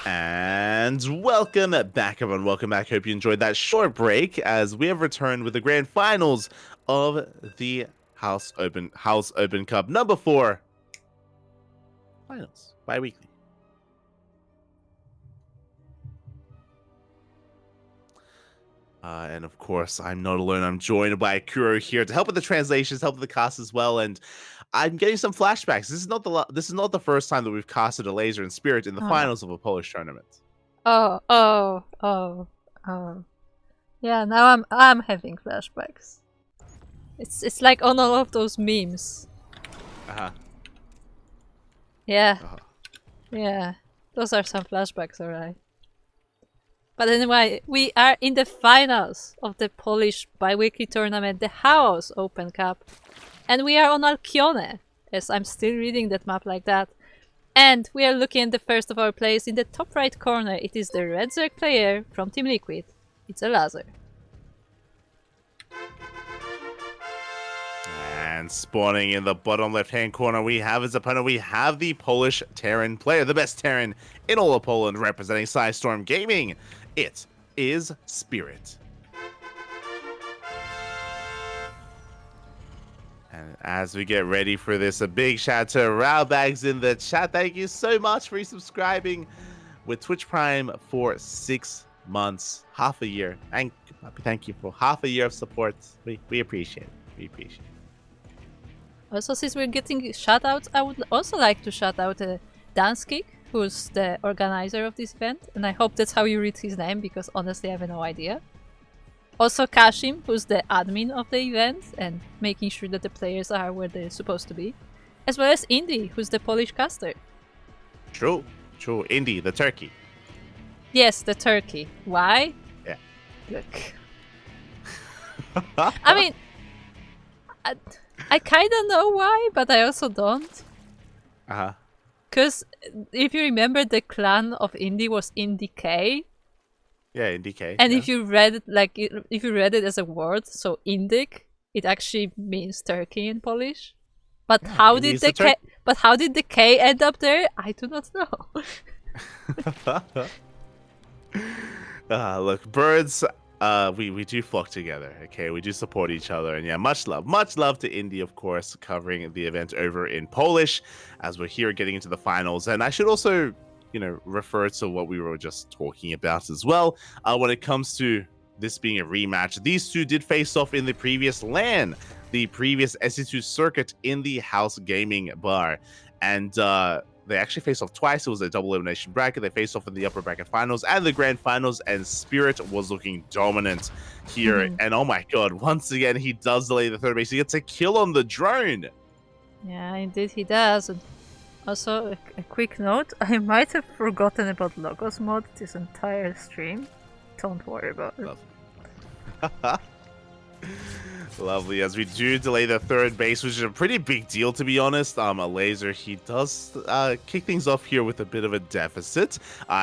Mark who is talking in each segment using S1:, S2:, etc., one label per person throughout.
S1: And welcome back, everyone. Welcome back. Hope you enjoyed that short break as we have returned with the grand finals of the House Open Cup number 4 finals bi-weekly. And of course, I'm not alone. I'm joined by Kuro here to help with the translations, help with the cast as well. And I'm getting some flashbacks. This is not the first time that we've casted Elazer and Spirit in the
S2: Oh no.
S1: finals of a Polish tournament.
S2: Oh. Yeah, now I'm having flashbacks. It's like on all of those memes.
S1: Uh-huh.
S2: Yeah.
S1: Uh-huh.
S2: Yeah. Those are some flashbacks, alright. But anyway, we are in the finals of the Polish biweekly tournament, the House Open Cup. And we are on Alkione, as I'm still reading that map like that. And we are looking at the first of our players in the top right corner. It is the Red Zerg player from Team Liquid. It's Elazer.
S1: And spawning in the bottom left-hand corner, we have his opponent. We have the Polish Terran player, the best Terran in all of Poland, representing Storm Gaming. It is Spirit. And as we get ready for this, a big shout out to Rowbags in the chat. Thank you so much for subscribing with Twitch Prime for 6 months, half a year. And thank you for half a year of support. We appreciate it. We appreciate it.
S2: Also, since we're getting shoutouts, I would also like to shout out Danskik, who's the organizer of this event, and I hope that's how you read his name, because honestly I have no idea. Also Kashim, who's the admin of the event and making sure that the players are where they're supposed to be. As well as Indy, who's the Polish caster.
S1: True. Indy, the turkey.
S2: Yes, the turkey. Why?
S1: Yeah.
S2: Look. I mean, I kind of know why, but I also don't.
S1: Uh-huh.
S2: Because if you remember, the clan of Indy was Indicay.
S1: Yeah, Indicay.
S2: And
S1: yeah.
S2: if you read it if you read it as a word, so Indyk, it actually means turkey in Polish. But
S1: Yeah,
S2: how did the K end up there? I do not know.
S1: Look, birds, we do flock together, okay? We do support each other, and yeah, much love to Indy, of course, covering the event over in Polish, as we're here getting into the finals. And I should also, refer to what we were just talking about as well. When it comes to this being a rematch, these two did face off in the previous LAN, the previous SE2 circuit in the House Gaming Bar, and they actually faced off twice. It was a double elimination bracket. They faced off in the upper bracket finals and the grand finals, and Spirit was looking dominant here. And oh my god, once again, he does delay the third base. He gets a kill on the drone.
S2: Yeah, indeed he does. And also, a quick note, I might have forgotten about Logos mod this entire stream. Don't worry about it.
S1: Lovely, as we do delay the third base, which is a pretty big deal, to be honest. Elazer, he does kick things off here with a bit of a deficit.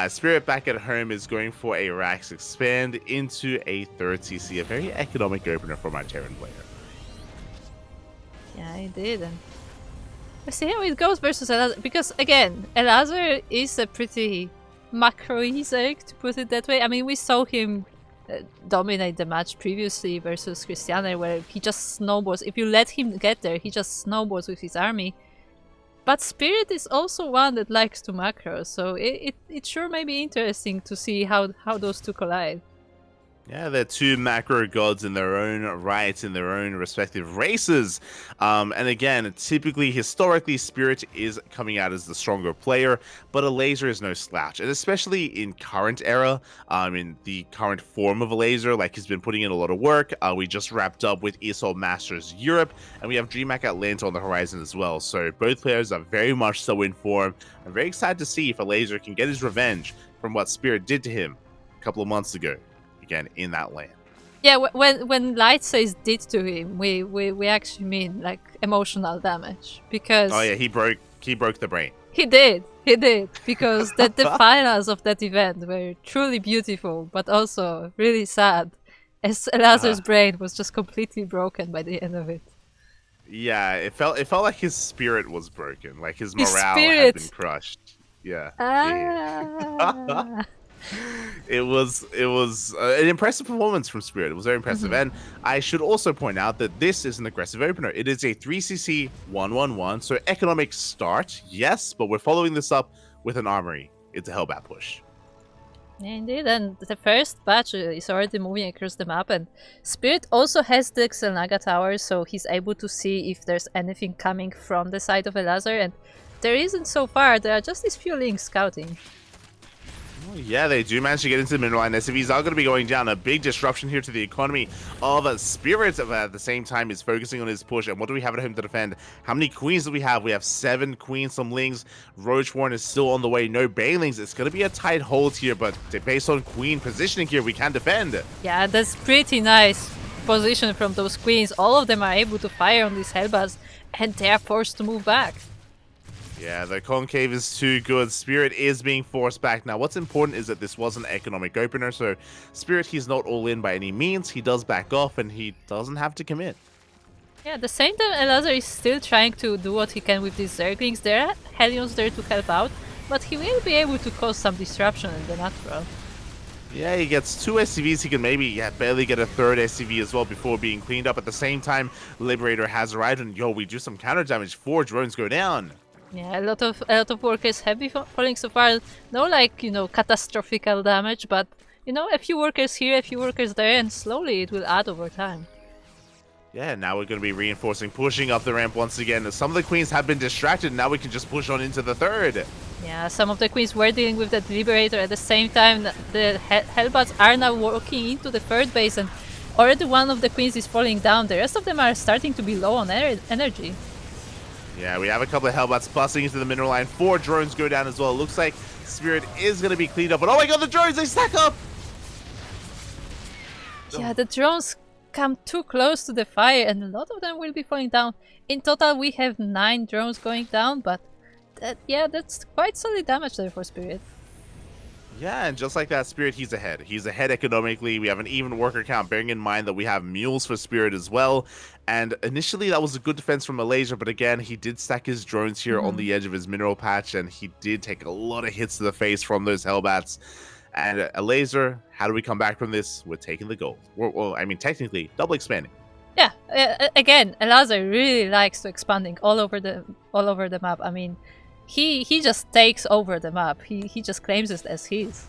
S1: Spirit back at home is going for a Rax expand into a third CC, a very economic opener for my Terran player.
S2: Yeah, he did. And we'll see how it goes versus Elazer, because again, Elazer is a pretty macro-easy, to put it that way. I mean, we saw him dominate the match previously versus Cristiane, where he just snowballs. If you let him get there, he just snowballs with his army. But Spirit is also one that likes to macro, so it sure may be interesting to see how those two collide.
S1: Yeah, they're two macro gods in their own right, in their own respective races. And again, typically, historically, Spirit is coming out as the stronger player, but Elazer is no slouch. And especially in current era, in the current form of Elazer, like he's been putting in a lot of work. We just wrapped up with ESL Masters Europe, and we have DreamHack Atlanta on the horizon as well. So both players are very much so in form. I'm very excited to see if Elazer can get his revenge from what Spirit did to him a couple of months ago. Again, in that lane.
S2: Yeah, when Light says did to him, we actually mean like emotional damage, because
S1: oh yeah, he broke the brain.
S2: He did because the finals of that event were truly beautiful, but also really sad, as Elazar's brain was just completely broken by the end of it.
S1: Yeah, it felt like his spirit was broken, like his morale had been crushed. Yeah. Yeah.
S2: Ah.
S1: It was an impressive performance from Spirit. It was very impressive,
S2: Mhm.
S1: and I should also point out that this is an aggressive opener. It is a 3cc 111, so economic start, yes, but we're following this up with an armory. It's a Hellbat push.
S2: Yeah, indeed, and the first batch is already moving across the map, and Spirit also has the Xelnaga tower, so he's able to see if there's anything coming from the side of Elazer, and there isn't so far. There are just these few links scouting.
S1: Oh, yeah, they do manage to get into the middle line. SCVs are going to be going down. A big disruption here to the economy of Spirit. At the same time, is focusing on his push. And what do we have at home to defend? How many queens do we have? We have 7 queens, some lings. Roach Warren is still on the way. No banelings. It's going to be a tight hold here, but based on queen positioning here, we can defend.
S2: Yeah, that's pretty nice position from those queens. All of them are able to fire on these Hellbats, and they are forced to move back.
S1: Yeah, the concave is too good. Spirit is being forced back. Now, what's important is that this was an economic opener, so Spirit, he's not all in by any means. He does back off, and he doesn't have to commit.
S2: Yeah, at the same time, Elazer is still trying to do what he can with these Zerglings. There are Hellions there to help out, but he will be able to cause some disruption in the natural.
S1: Yeah, he gets 2 SCVs. He can maybe barely get a 3rd SCV as well before being cleaned up. At the same time, Liberator has arrived, and we do some counter damage. 4 drones go down.
S2: Yeah, a lot of workers have been falling so far. No, like, catastrophical damage, but a few workers here, a few workers there, and slowly it will add over time.
S1: Yeah, now we're going to be reinforcing, pushing up the ramp once again. Some of the queens have been distracted. Now we can just push on into the 3rd.
S2: Yeah, some of the queens were dealing with that Liberator. At the same time, the Hellbats are now walking into the 3rd base, and already one of the queens is falling down. The rest of them are starting to be low on energy.
S1: Yeah, we have a couple of Hellbats busting into the mineral line. 4 drones go down as well. Looks like Spirit is going to be cleaned up. But oh my god, the drones, they stack up!
S2: Yeah, the drones come too close to the fire, and a lot of them will be falling down. In total, we have 9 drones going down, but that's quite solid damage there for Spirit.
S1: Yeah, and just like that, Spirit, he's ahead. He's ahead economically. We have an even worker count, bearing in mind that we have mules for Spirit as well. And initially, that was a good defense from Elazer, but again, he did stack his drones here on the edge of his mineral patch, and he did take a lot of hits to the face from those Hellbats. And Elazer, how do we come back from this? We're taking the gold. Well, I mean, technically, double expanding.
S2: Yeah, again, Elazer really likes to expanding all over the map. I mean, he just takes over the map. He just claims it as his.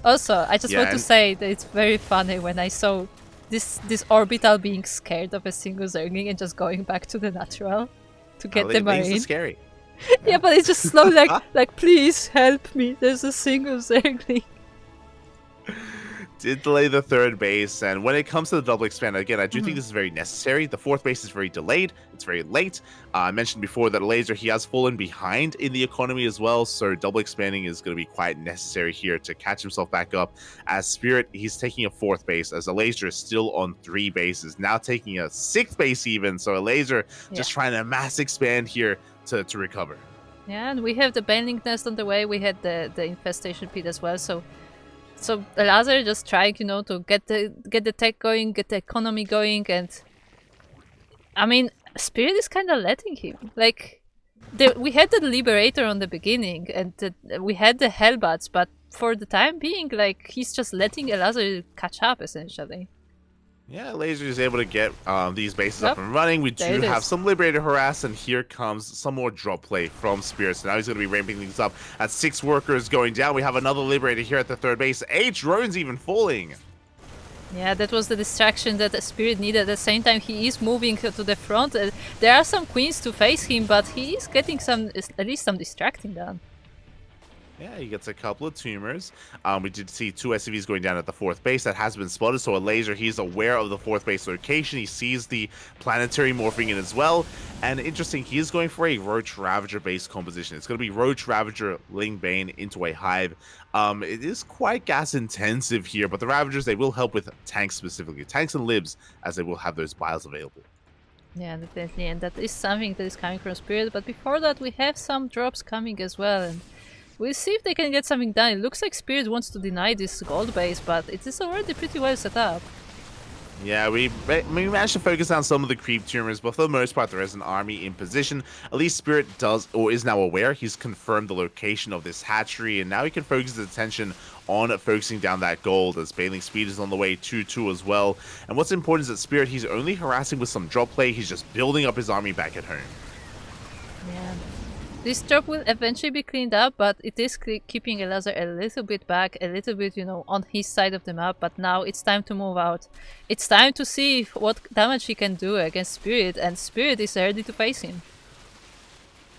S2: Also, I just want to say that it's very funny when I saw this orbital being scared of a single Zergling and just going back to the natural to get the marine.
S1: It's scary.
S2: Yeah, but it's just slow, like please help me. There's a single Zergling.
S1: Did delay the 3rd base, and when it comes to the double expand, again, I do think this is very necessary. The 4th base is very delayed. It's very late. I mentioned before that Elazer, he has fallen behind in the economy as well, so double expanding is going to be quite necessary here to catch himself back up. As Spirit, he's taking a 4th base, as Elazer is still on 3 bases, now taking a 6th base even, so Elazer just trying to mass expand here to recover.
S2: Yeah, and we have the Baneling Nest on the way. We had the Infestation Pit as well, so Elazer just trying, to get the tech going, get the economy going, and I mean, Spirit is kind of letting him. Like, we had the Liberator on the beginning, and we had the Hellbats, but for the time being, like, he's just letting Elazer catch up, essentially.
S1: Yeah, Elazer is able to get these bases up and running. We do have some Liberator harass, and here comes some more drop play from Spirit. So now he's going to be ramping things up at 6 workers going down. We have another Liberator here at the 3rd base. 8 drones even falling.
S2: Yeah, that was the distraction that the Spirit needed. At the same time, he is moving to the front. There are some queens to face him, but he is getting at least some distracting done.
S1: Yeah, he gets a couple of tumors. We did see 2 SCVs going down at the 4th base. That has been spotted, so Elazer, he's aware of the 4th base location. He sees the planetary morphing in as well. And interesting, he is going for a Roach Ravager base composition. It's going to be Roach Ravager, Ling Bane into a Hive. It is quite gas intensive here, but the Ravagers, they will help with tanks specifically. Tanks and Libs, as they will have those biles available.
S2: Yeah, definitely, and that is something that is coming from Spirit. But before that, we have some drops coming as well, and we'll see if they can get something done. It looks like Spirit wants to deny this gold base, but it is already pretty well set up.
S1: Yeah, we managed to focus on some of the creep tumors, but for the most part, there is an army in position. At least Spirit does, or is now aware. He's confirmed the location of this hatchery, and now he can focus his attention on focusing down that gold, as Bailing Speed is on the way 2-2 as well. And what's important is that Spirit, he's only harassing with some drop play. He's just building up his army back at home.
S2: Yeah. This drop will eventually be cleaned up, but it is keeping Elazer a little bit back, a little bit, you know, on his side of the map. But now it's time to move out. It's time to see what damage he can do against Spirit, and Spirit is ready to face him.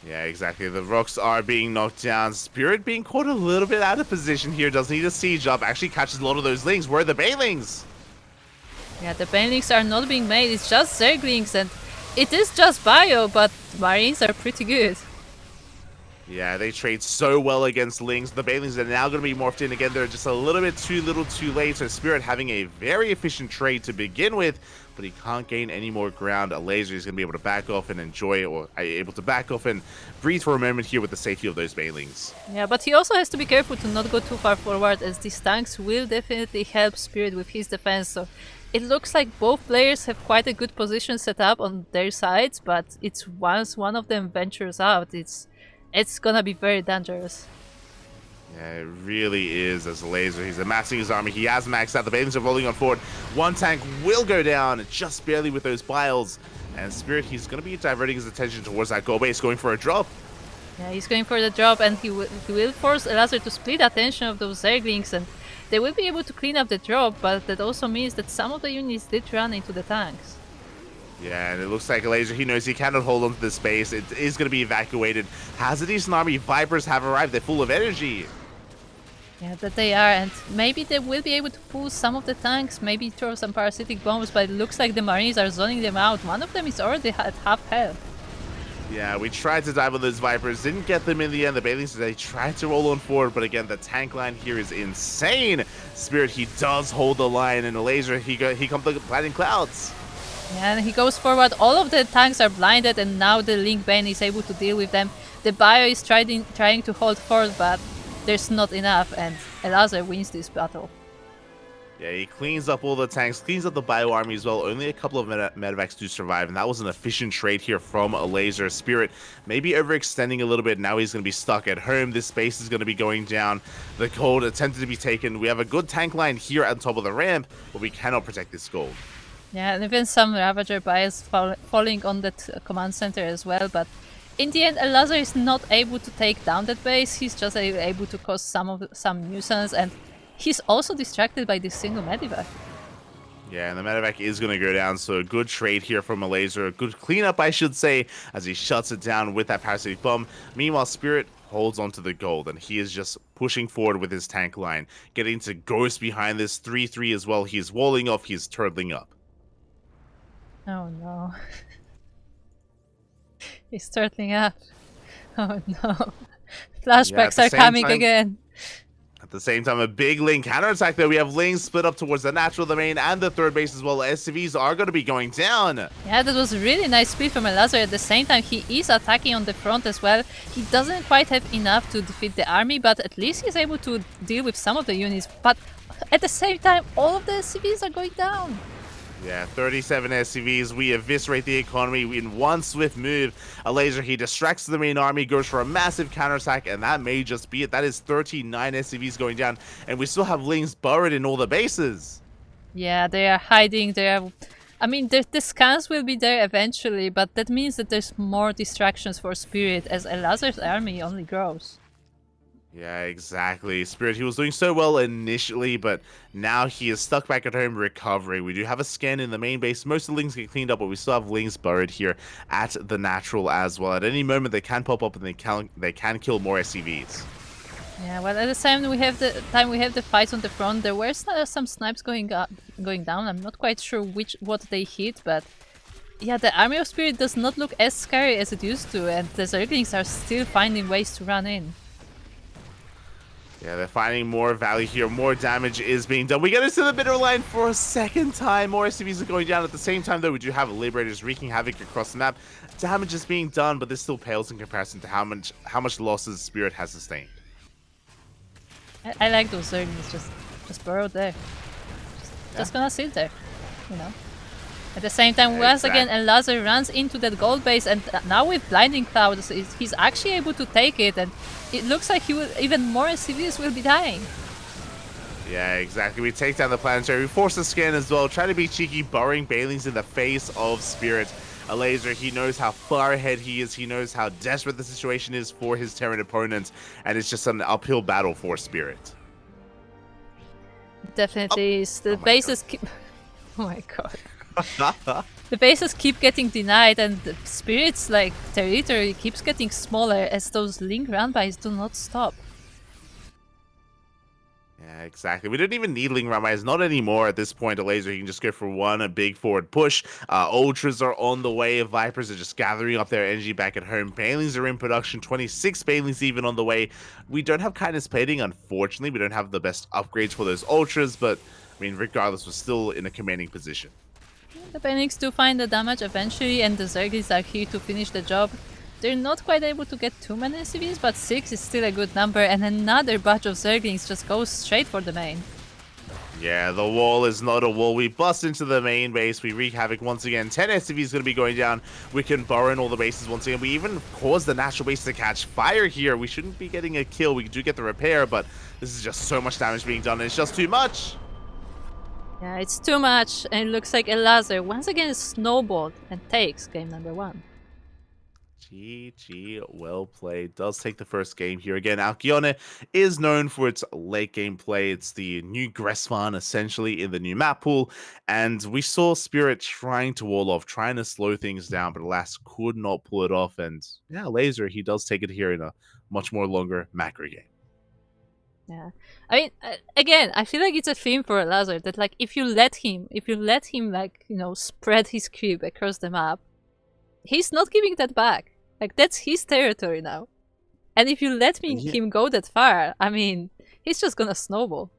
S1: Yeah, exactly. The rocks are being knocked down. Spirit being caught a little bit out of position here. Does need a siege up. Actually catches a lot of those lings. Where are the Bailings?
S2: Yeah, the Banelings are not being made. It's just Zerglings, and it is just Bio, but Marines are pretty good.
S1: Yeah, they trade so well against Lings. The Bailings are now going to be morphed in again. They're just a little bit too little too late. So Spirit having a very efficient trade to begin with, but he can't gain any more ground. Elazer is going to be able to back off and enjoy, or able to back off and breathe for a moment here with the safety of those Bailings.
S2: Yeah, but he also has to be careful to not go too far forward, as these tanks will definitely help Spirit with his defense. So it looks like both players have quite a good position set up on their sides, but it's once one of them ventures out, it's gonna be very dangerous.
S1: Yeah, it really is. As Elazer, he's amassing his army. He has maxed out. The Bailings are rolling on forward. One tank will go down, just barely with those biles. And Spirit, he's going to be diverting his attention towards that goal base, going for a drop.
S2: Yeah, he's going for the drop, and he will force Elazer to split attention of those Zerglings, and they will be able to clean up the drop, but that also means that some of the units did run into the tanks.
S1: Yeah, and it looks like Elazer, he knows he cannot hold on to this space. It is going to be evacuated. Has a decent army. Vipers have arrived. They're full of energy.
S2: Yeah, that they are, and maybe they will be able to pull some of the tanks, maybe throw some parasitic bombs, but it looks like the Marines are zoning them out. One of them is already at half health.
S1: Yeah, we tried to dive on those Vipers, didn't get them in the end. The Bailings, they tried to roll on forward, but again, the tank line here is insane. Spirit, he does hold the line, and Elazer, he comes like blinding clouds.
S2: Yeah, and he goes forward. All of the tanks are blinded, and now the Link Bane is able to deal with them. The Bio is trying to hold forward, but there's not enough, and Elazer wins this battle.
S1: Yeah, he cleans up all the tanks, cleans up the Bio army as well. Only a couple of medevacs do survive, and that was an efficient trade here from Elazer. Spirit maybe overextending a little bit. Now he's going to be stuck at home. This base is going to be going down. The gold attempted to be taken. We have a good tank line here at the top of the ramp, but we cannot protect this gold.
S2: Yeah, and even some Ravager bias falling on that command center as well, but in the end, Elazer is not able to take down that base. He's just able to cause some nuisance, and he's also distracted by this single medevac.
S1: Yeah, and the medevac is going to go down, so a good trade here from Elazer. A good cleanup, I should say, as he shuts it down with that parasitic bomb. Meanwhile, Spirit holds onto the gold, and he is just pushing forward with his tank line, getting to Ghost behind this 3-3 as well. He's walling off, he's turtling up.
S2: Oh no. He's turtling up. Oh no. Flashbacks are coming again.
S1: At the same time, a big Ling counterattack though. We have Lings split up towards the natural domain and the third base as well. SCVs are going to be going down.
S2: Yeah, that was really nice speed from Elazer. At the same time, he is attacking on the front as well. He doesn't quite have enough to defeat the army, but at least he's able to deal with some of the units. But at the same time, all of the SCVs are going down.
S1: Yeah, 37 SCVs. We eviscerate the economy in one swift move. Elazer, he distracts the main army, goes for a massive counterattack, and that may just be it. That is 39 SCVs going down, and we still have Lings buried in all the bases.
S2: Yeah, they are hiding. I mean, the scans will be there eventually, but that means that there's more distractions for Spirit as Elazer's army only grows.
S1: Yeah, exactly. Spirit, he was doing so well initially, but now he is stuck back at home recovering. We do have a scan in the main base. Most of the Lings get cleaned up, but we still have Lings buried here at the natural as well. At any moment, they can pop up and they can kill more SCVs.
S2: Yeah, well, at the same we have the fights on the front. There were some snipes going down. I'm not quite sure what they hit, but yeah, the Army of Spirit does not look as scary as it used to, and the Zerglings are still finding ways to run in.
S1: Yeah, they're finding more value here. More damage is being done. We get into the middle line for a second time. More SCVs are going down. At the same time, though, we do have Liberators wreaking havoc across the map. Damage is being done, but this still pales in comparison to how much losses Spirit has sustained.
S2: I like those Zerglings just burrow there. Just gonna sit there. you know. At the same time,
S1: Yeah,
S2: once again, Elazer runs into that gold base, and now with Blinding Clouds, he's actually able to take it, and it looks like he will, even more civilians will be dying.
S1: Yeah, exactly. We take down the planetary. We force the scan as well. Try to be cheeky, burrowing Banelings in the face of Spirit. Elazer, he knows how far ahead he is. He knows how desperate the situation is for his Terran opponent, and it's just an uphill battle for Spirit.
S2: Definitely is. The
S1: Oh my
S2: bases keep... Oh my god. The bases keep getting denied, and the Spirit's like territory keeps getting smaller as those link runbys do not stop.
S1: Yeah, exactly. We didn't even need Ling Ramais, not anymore at this point. Elazer, you can just go for a big forward push. Ultras are on the way. Vipers are just gathering up their energy back at home. Banelings are in production. 26 Banelings even on the way. We don't have kindness plating, unfortunately. We don't have the best upgrades for those Ultras, but I mean, regardless, we're still in a commanding position.
S2: The Phoenix do find the damage eventually, and the Zerglings are here to finish the job. They're not quite able to get too many CVs, but 6 is still a good number, and another batch of Zerglings just goes straight for the main.
S1: Yeah, the wall is not a wall. We bust into the main base. We wreak havoc once again. 10 SCVs is going to be going down. We can burrow in all the bases once again. We even cause the natural base to catch fire here. We shouldn't be getting a kill. We do get the repair, but this is just so much damage being done. And it's just too much.
S2: Yeah, it's too much, and it looks like Elazer once again snowballed and takes game number 1.
S1: GG, well played. Does take the first game here. Again, Alkyone is known for its late game play. It's the new Gressvan, essentially, in the new map pool. And we saw Spirit trying to wall off, trying to slow things down, but alas, could not pull it off. And yeah, Elazer, he does take it here in a much more longer macro game.
S2: Yeah, I mean, again, I feel like it's a theme for Elazer that, like, if you let him, like, you know, spread his creep across the map, he's not giving that back. Like, that's his territory now. And if you let him go that far, I mean, he's just gonna snowball.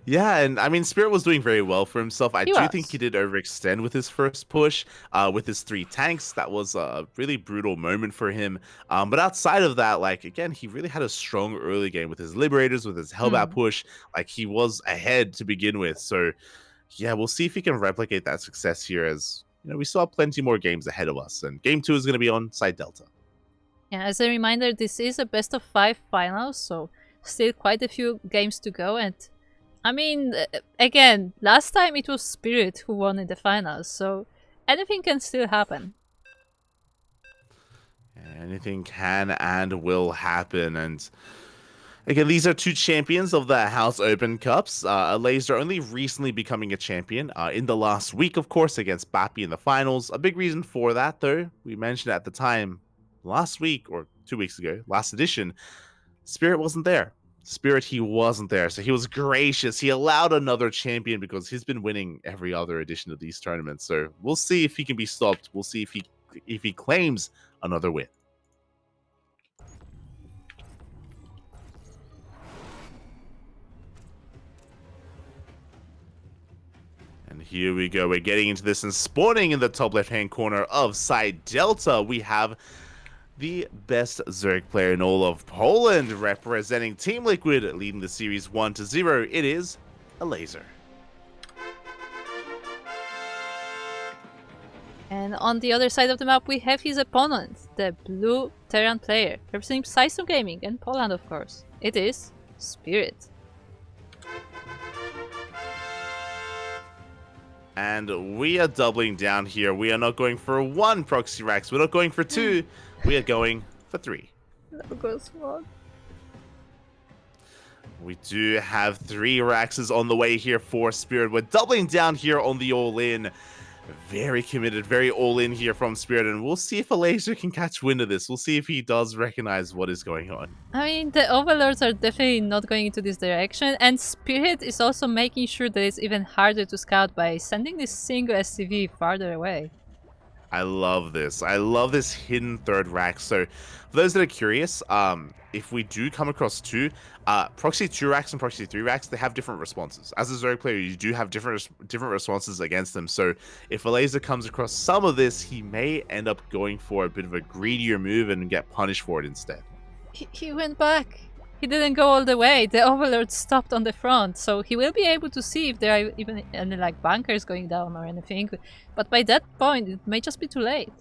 S1: Yeah, and I mean, Spirit was doing very well for himself. I do think he did overextend with his first push, with his 3 tanks. That was a really brutal moment for him. But outside of that, like, again, he really had a strong early game with his Liberators, with his Hellbat push. Like, he was ahead to begin with. So, yeah, we'll see if he can replicate that success here, as, you know, we still have plenty more games ahead of us. And game 2 is going to be on Side Delta.
S2: Yeah, as a reminder, this is a best of 5 finals, so still quite a few games to go. And I mean, again, last time it was Spirit who won in the finals, so anything can still happen.
S1: Anything can and will happen. And again, these are 2 champions of the House Open Cups. Elazer only recently becoming a champion in the last week, of course, against Bappy in the finals. A big reason for that, though, we mentioned at the time, last week or 2 weeks ago, last edition, Spirit wasn't there. Spirit, he wasn't there. So he was gracious. He allowed another champion because he's been winning every other edition of these tournaments. So we'll see if he can be stopped. We'll see if he claims another win. And here we go. We're getting into this, and spawning in the top left-hand corner of Side Delta, we have the best Zerg player in all of Poland, representing Team Liquid, leading the series 1-0. It is Elazer.
S2: And on the other side of the map, we have his opponent, the blue Terran player, representing System Gaming and Poland, of course. It is Spirit.
S1: And we are doubling down here. We are not going for 1 proxy racks. We're not going for 2. We are going for 3.
S2: No goes one.
S1: We do have 3 racks on the way here for Spirit. We're doubling down here on the all-in. Very committed, very all-in here from Spirit, and we'll see if Elazer can catch wind of this. We'll see if he does recognize what is going on.
S2: I mean, the Overlords are definitely not going into this direction, and Spirit is also making sure that it's even harder to scout by sending this single SCV farther away.
S1: I love this. I love this hidden third rack. So, for those that are curious, if we do come across 2, Proxy 2 racks and Proxy 3 racks, they have different responses. As a Zerg player, you do have different responses against them. So, if Elazer comes across some of this, he may end up going for a bit of a greedier move and get punished for it instead.
S2: He went back. he didn't go all the way. The Overlord stopped on the front, so he will be able to see if there are even any like bunkers going down or anything. But by that point, it may just be too late.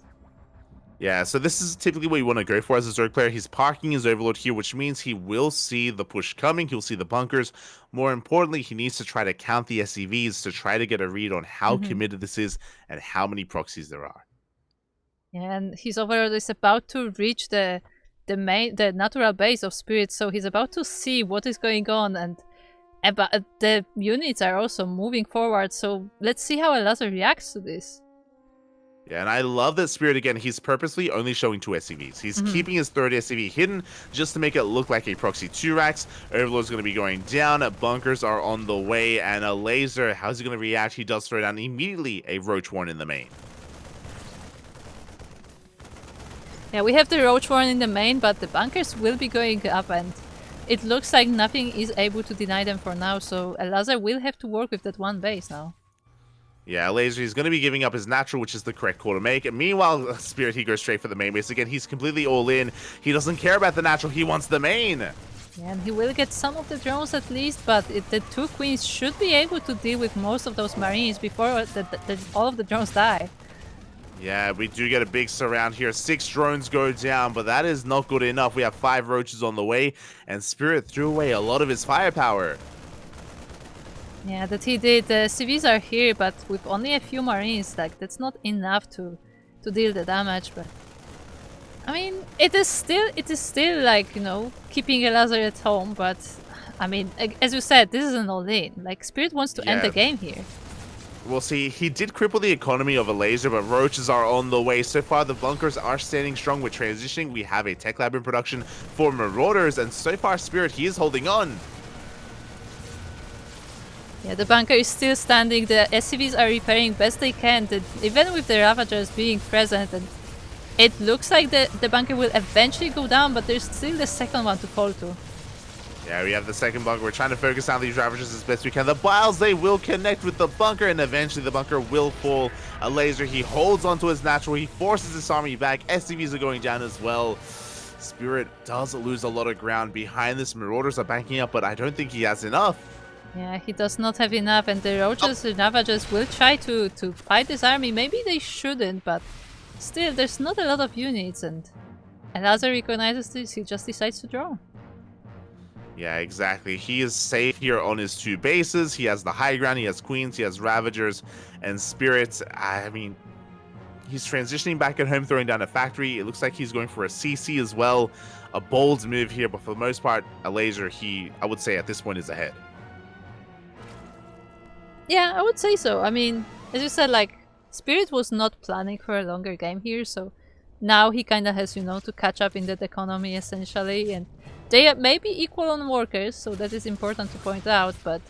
S1: Yeah, so this is typically what you want to go for as a Zerg player. He's parking his Overlord here, which means he will see the push coming. He'll see the bunkers. More importantly, he needs to try to count the SCVs to try to get a read on how committed this is and how many proxies there are.
S2: Yeah, and his Overlord is about to reach the natural base of Spirit, so he's about to see what is going on, and the units are also moving forward. So let's see how Elazer reacts to this.
S1: Yeah, and I love that Spirit again. He's purposely only showing 2 SCVs. He's keeping his third SCV hidden just to make it look like a proxy 2 racks. Overlord's going to be going down. Bunkers are on the way, and Elazer, how's he going to react? He does throw down immediately a Roach Warren in the main.
S2: Yeah, we have the Roach Warren in the main, but the bunkers will be going up, and it looks like nothing is able to deny them for now. So Elazer will have to work with that one base now.
S1: Yeah, Elazer is going to be giving up his natural, which is the correct call to make. Meanwhile, Spirit, he goes straight for the main base. Again, he's completely all in. He doesn't care about the natural. He wants the main.
S2: Yeah, and he will get some of the drones at least, but the 2 queens should be able to deal with most of those marines before all of the drones die.
S1: Yeah, we do get a big surround here. 6 drones go down, but that is not good enough. We have 5 roaches on the way, and Spirit threw away a lot of his firepower.
S2: Yeah, that he did. The CVs are here, but with only a few marines, like that's not enough to deal the damage. But I mean, it is still like, you know, keeping Elazer at home. But I mean, as you said, this is an all-in. Like Spirit wants to end the game here.
S1: We'll see. He did cripple the economy of Elazer, but roaches are on the way. So far, the bunkers are standing strong with transitioning. We have a tech lab in production for Marauders, and so far, Spirit, he is holding on.
S2: Yeah, the bunker is still standing. The SCVs are repairing best they can, even with the Ravagers being present. And it looks like the bunker will eventually go down, but there's still the second one to fall to.
S1: Yeah, we have the second bunker. We're trying to focus on these Ravagers as best we can. The Biles, they will connect with the bunker, and eventually the bunker will fall. Elazer, he holds onto his natural. He forces his army back. SCVs are going down as well. Spirit does lose a lot of ground behind this. Marauders are banking up, but I don't think he has enough.
S2: Yeah, he does not have enough, and the Roaches and Ravagers will try to fight this army. Maybe they shouldn't, but still, there's not a lot of units, and Elazer recognizes this. He just decides to draw.
S1: Yeah, exactly. He is safe here on his 2 bases. He has the high ground, he has queens, he has Ravagers, and Spirits. I mean, he's transitioning back at home, throwing down a factory. It looks like he's going for a CC as well. A bold move here, but for the most part, Elazer, I would say at this point, is ahead.
S2: Yeah, I would say so. I mean, as you said, like, Spirit was not planning for a longer game here, so now he kind of has, you know, to catch up in that economy, essentially, and they may be equal on workers, so that is important to point out, but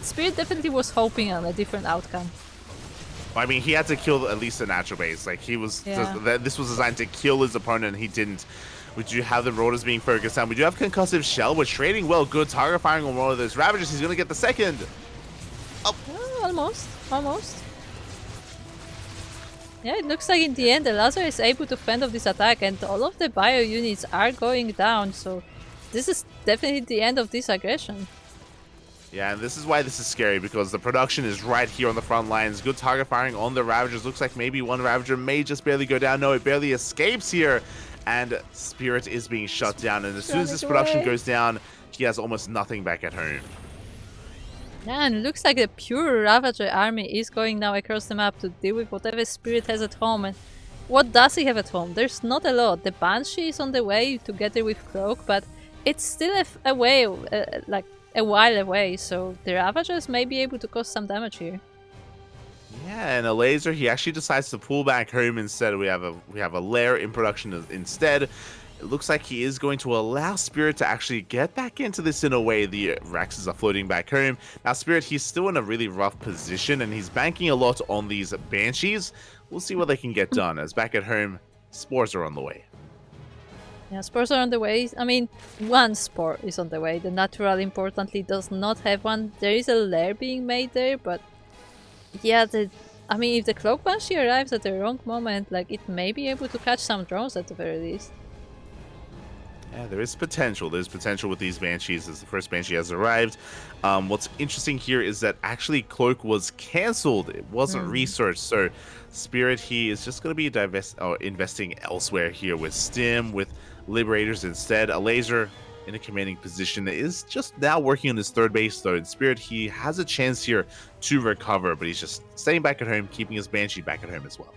S2: Spirit definitely was hoping on a different outcome.
S1: I mean, he had to kill at least the natural base. Like, he was...
S2: Yeah.
S1: This was designed to kill his opponent, and he didn't. We do have the Marauders being focused on. We do have Concussive Shell. We're trading well. Good target firing on one of those Ravagers. He's going to get the second.
S2: Oh, almost. Yeah, it looks like in the end Elazer is able to fend off this attack, and all of the bio units are going down, so this is definitely the end of this aggression.
S1: Yeah, and this is why this is scary, because the production is right here on the front lines. Good target firing on the Ravagers. Looks like maybe one Ravager may just barely go down. No, it barely escapes here, and Spirit is being shut down, and as soon as this production goes down, he has almost nothing back at home.
S2: Yeah, and it looks like the pure Ravager army is going now across the map to deal with whatever Spirit has at home. And what does he have at home? There's not a lot. The Banshee is on the way together with Cloak, but it's still a while away, so the Ravagers may be able to cause some damage here.
S1: Yeah, and Elazer, he actually decides to pull back home instead. We have a lair in production instead. It looks like he is going to allow Spirit to actually get back into this in a way. The Raxes are floating back home. Now, Spirit, he's still in a really rough position, and he's banking a lot on these Banshees. We'll see what they can get done, as back at home, spores are on the way.
S2: Yeah, spores are on the way. I mean, one spore is on the way. The natural, importantly, does not have one. There is a lair being made there, but yeah, I mean, if the Cloak Banshee arrives at the wrong moment, like, it may be able to catch some drones at the very least.
S1: Yeah, there is potential. There's potential with these Banshees as the first Banshee has arrived. What's interesting here is that actually Cloak was cancelled. It wasn't
S2: Hmm.
S1: researched. So Spirit, he is just going to be investing elsewhere here with Stim, with Liberators instead. Elazer in a commanding position is just now working on his third base, though. In Spirit, he has a chance here to recover, but he's just staying back at home, keeping his Banshee back at home as well.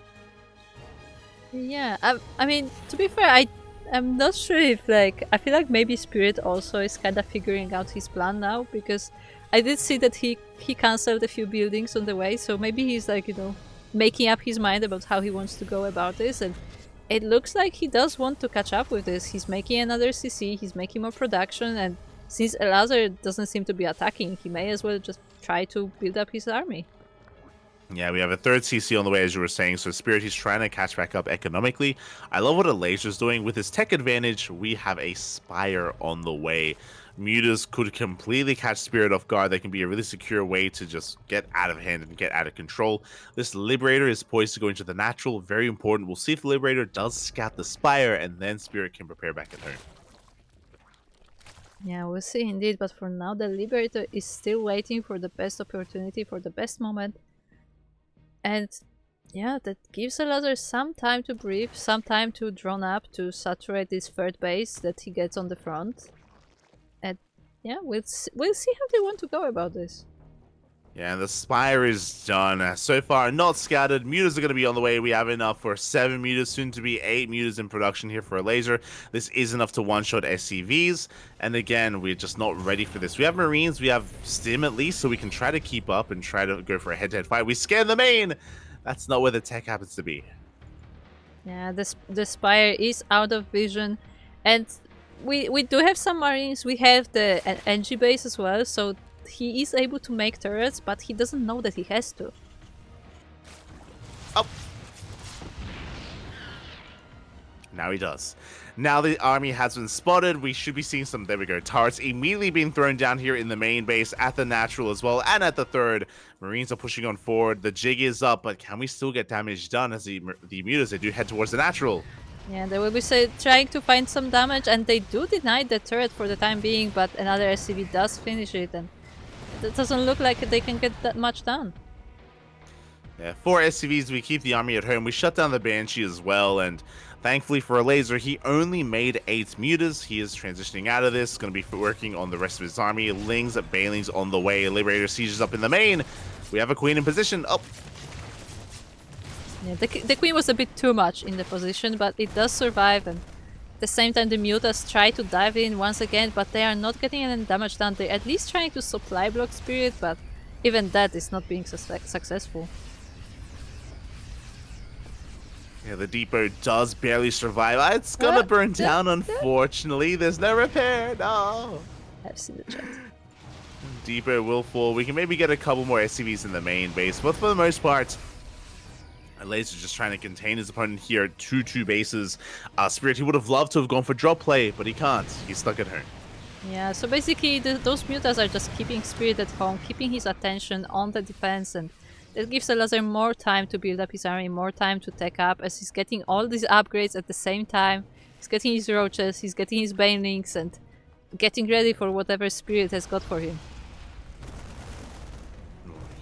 S2: Yeah, I mean, to be fair, I'm not sure if like I feel like maybe Spirit also is kind of figuring out his plan now because I did see that he cancelled a few buildings on the way, so maybe he's like making up his mind about how he wants to go about this, and it looks like he does want to catch up with this. He's making another CC, he's making more production, and since Elazer doesn't seem to be attacking, he may as well just try to build up his army.
S1: Yeah, we have a third CC on the way, as you were saying. So Spirit, he's trying to catch back up economically. I love what Elazer's doing. With his tech advantage, we have a Spire on the way. Mutas could completely catch Spirit off guard. They can be a really secure way to just get out of hand and get out of control. This Liberator is poised to go into the natural. Very important. We'll see if the Liberator does scout the Spire, and then Spirit can prepare back at home.
S2: Yeah, we'll see indeed, but for now the Liberator is still waiting for the best opportunity, for the best moment. And yeah, that gives Elazer some time to breathe, some time to drone up to saturate this third base that he gets on the front. And yeah, we'll see how they want to go about this.
S1: Yeah, the Spire is done. So far, not scattered. Mutas are going to be on the way. We have enough for 7 mutas, soon to be 8 mutas in production here for Elazer. This is enough to one-shot SCVs. And again, we're just not ready for this. We have Marines, we have Stim at least, so we can try to keep up and try to go for a head-to-head fight. We scan the main! That's not where the tech happens to be.
S2: Yeah, the Spire is out of vision. And we do have some Marines. We have the NG base as well, so he is able to make turrets, but he doesn't know that he has to.
S1: Oh. Now he does. Now the army has been spotted. We should be seeing some, there we go, turrets immediately being thrown down here in the main base, at the natural as well, and at the third. Marines are pushing on forward. The jig is up, but can we still get damage done as the mutas, they do head towards the natural?
S2: Yeah, they will be trying to find some damage, and they do deny the turret for the time being, but another SCV does finish it, and it doesn't look like they can get that much done.
S1: Yeah, 4 SCVs, we keep the army at home. We shut down the Banshee as well, and thankfully for Elazer, he only made 8 mutas. He is transitioning out of this, going to be working on the rest of his army. Lings, Bailings on the way. Liberator sieges up in the main. We have a queen in position. Oh.
S2: Yeah, the queen was a bit too much in the position, but it does survive, and at the same time the mutas try to dive in once again, but they are not getting any damage done. They're at least trying to supply block Spirit, but even that is not being successful.
S1: Yeah, the depot does barely survive. It's gonna burn down, unfortunately. There's no repair. No.
S2: I've seen the chat.
S1: Depot will fall. We can maybe get a couple more SCVs in the main base, but for the most part, Elazer just trying to contain his opponent here at 2-2 bases. Spirit, he would have loved to have gone for drop play, but he can't. He's stuck at home.
S2: Yeah, so basically those mutas are just keeping Spirit at home, keeping his attention on the defense, and it gives Elazer more time to build up his army, more time to tech up, as he's getting all these upgrades at the same time. He's getting his roaches, he's getting his banelings, and getting ready for whatever Spirit has got for him.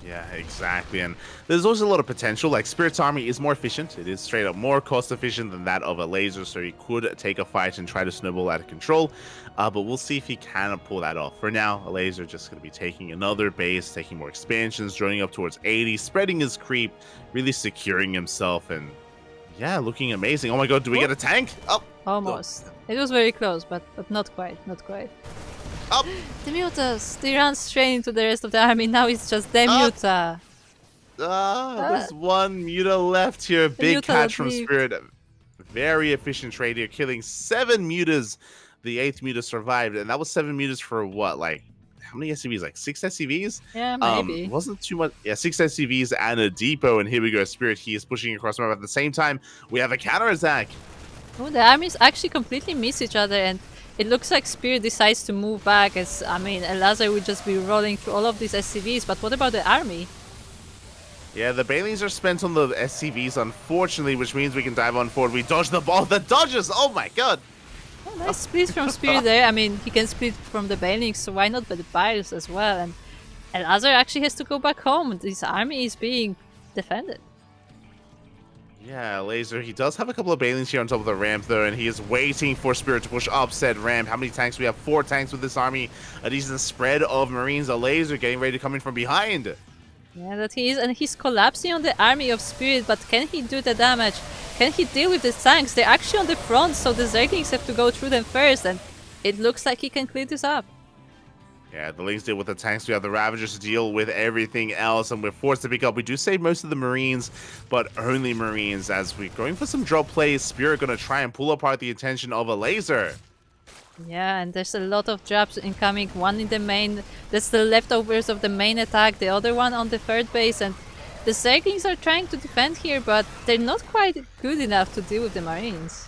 S1: Yeah, exactly. And there's also a lot of potential. Like, Spirit's army is more efficient. It is straight up more cost efficient than that of Elazer, so he could take a fight and try to snowball out of control. But we'll see if he can pull that off. For now, Elazer just going to be taking another base, taking more expansions, joining up towards 80, spreading his creep, really securing himself, and yeah, looking amazing. Oh my god, do we get a tank? Oh!
S2: Almost. It was very close, but not quite, not quite.
S1: Up!
S2: The mutas! They run straight into the rest of the army, now it's just the muta!
S1: There's one muta left here. Big catch from Spirit. Very efficient trade here, killing 7 mutas. The 8th muta survived, and that was 7 mutas for what, like, how many SCVs? Like 6 SCVs?
S2: Yeah, maybe.
S1: Wasn't too much. Yeah, 6 SCVs and a depot, and here we go. Spirit, he is pushing across the map. At the same time, we have a counter-attack.
S2: Oh, the armies actually completely miss each other, and it looks like Spirit decides to move back, as, I mean, Elazer would just be rolling through all of these SCVs, but what about the army?
S1: Yeah, the Bailings are spent on the SCVs, unfortunately, which means we can dive on forward. We dodge the ball. The dodges! Oh my god!
S2: Oh, Nice split from Spirit there. I mean, he can split from the Banelings, so why not by the Biles as well? And Elazer actually has to go back home. His army is being defended.
S1: Yeah, Laser, he does have a couple of Banelings here on top of the ramp, though, and he is waiting for Spirit to push up said ramp. How many tanks? We have 4 tanks with this army. A decent spread of Marines. A Laser getting ready to come in from behind.
S2: Yeah, that he is, and he's collapsing on the army of Spirit, but can he do the damage? Can he deal with the tanks? They're actually on the front, so the Zerglings have to go through them first, and it looks like he can clear this up.
S1: Yeah, the Lings deal with the tanks. We have the Ravagers to deal with everything else, and we're forced to pick up. We do save most of the Marines, but only Marines as we're going for some drop plays. Spirit going to try and pull apart the attention of a Laser.
S2: Yeah, and there's a lot of drops incoming. One in the main, that's the leftovers of the main attack, the other one on the third base, and the Zerglings are trying to defend here, but they're not quite good enough to deal with the Marines.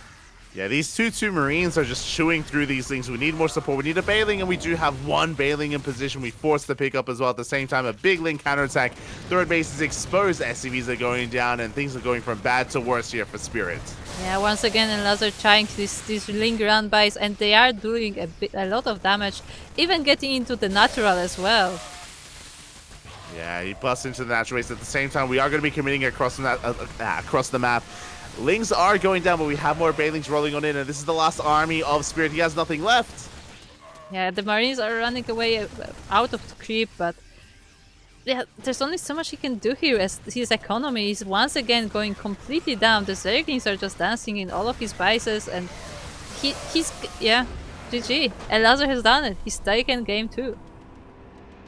S1: Yeah, these 2-2 Marines are just chewing through these things. We need more support. We need a Bailing, and we do have one Bailing in position. We forced the pick up as well at the same time. A big Ling counterattack. Third base is exposed. SCVs are going down, and things are going from bad to worse here for Spirit.
S2: Yeah, once again, Elazer trying these Ling run bys, and they are doing a lot of damage, even getting into the natural as well.
S1: Yeah, he busts into the natural base. At the same time, we are going to be committing across the map. Lings are going down, but we have more Bailings rolling on in, and this is the last army of Spirit. He has nothing left.
S2: Yeah, the Marines are running away out of the creep, but yeah, there's only so much he can do here as his economy is once again going completely down. The Zerglings are just dancing in all of his bases, and he's yeah, GG. Elazer has done it. He's taken game 2.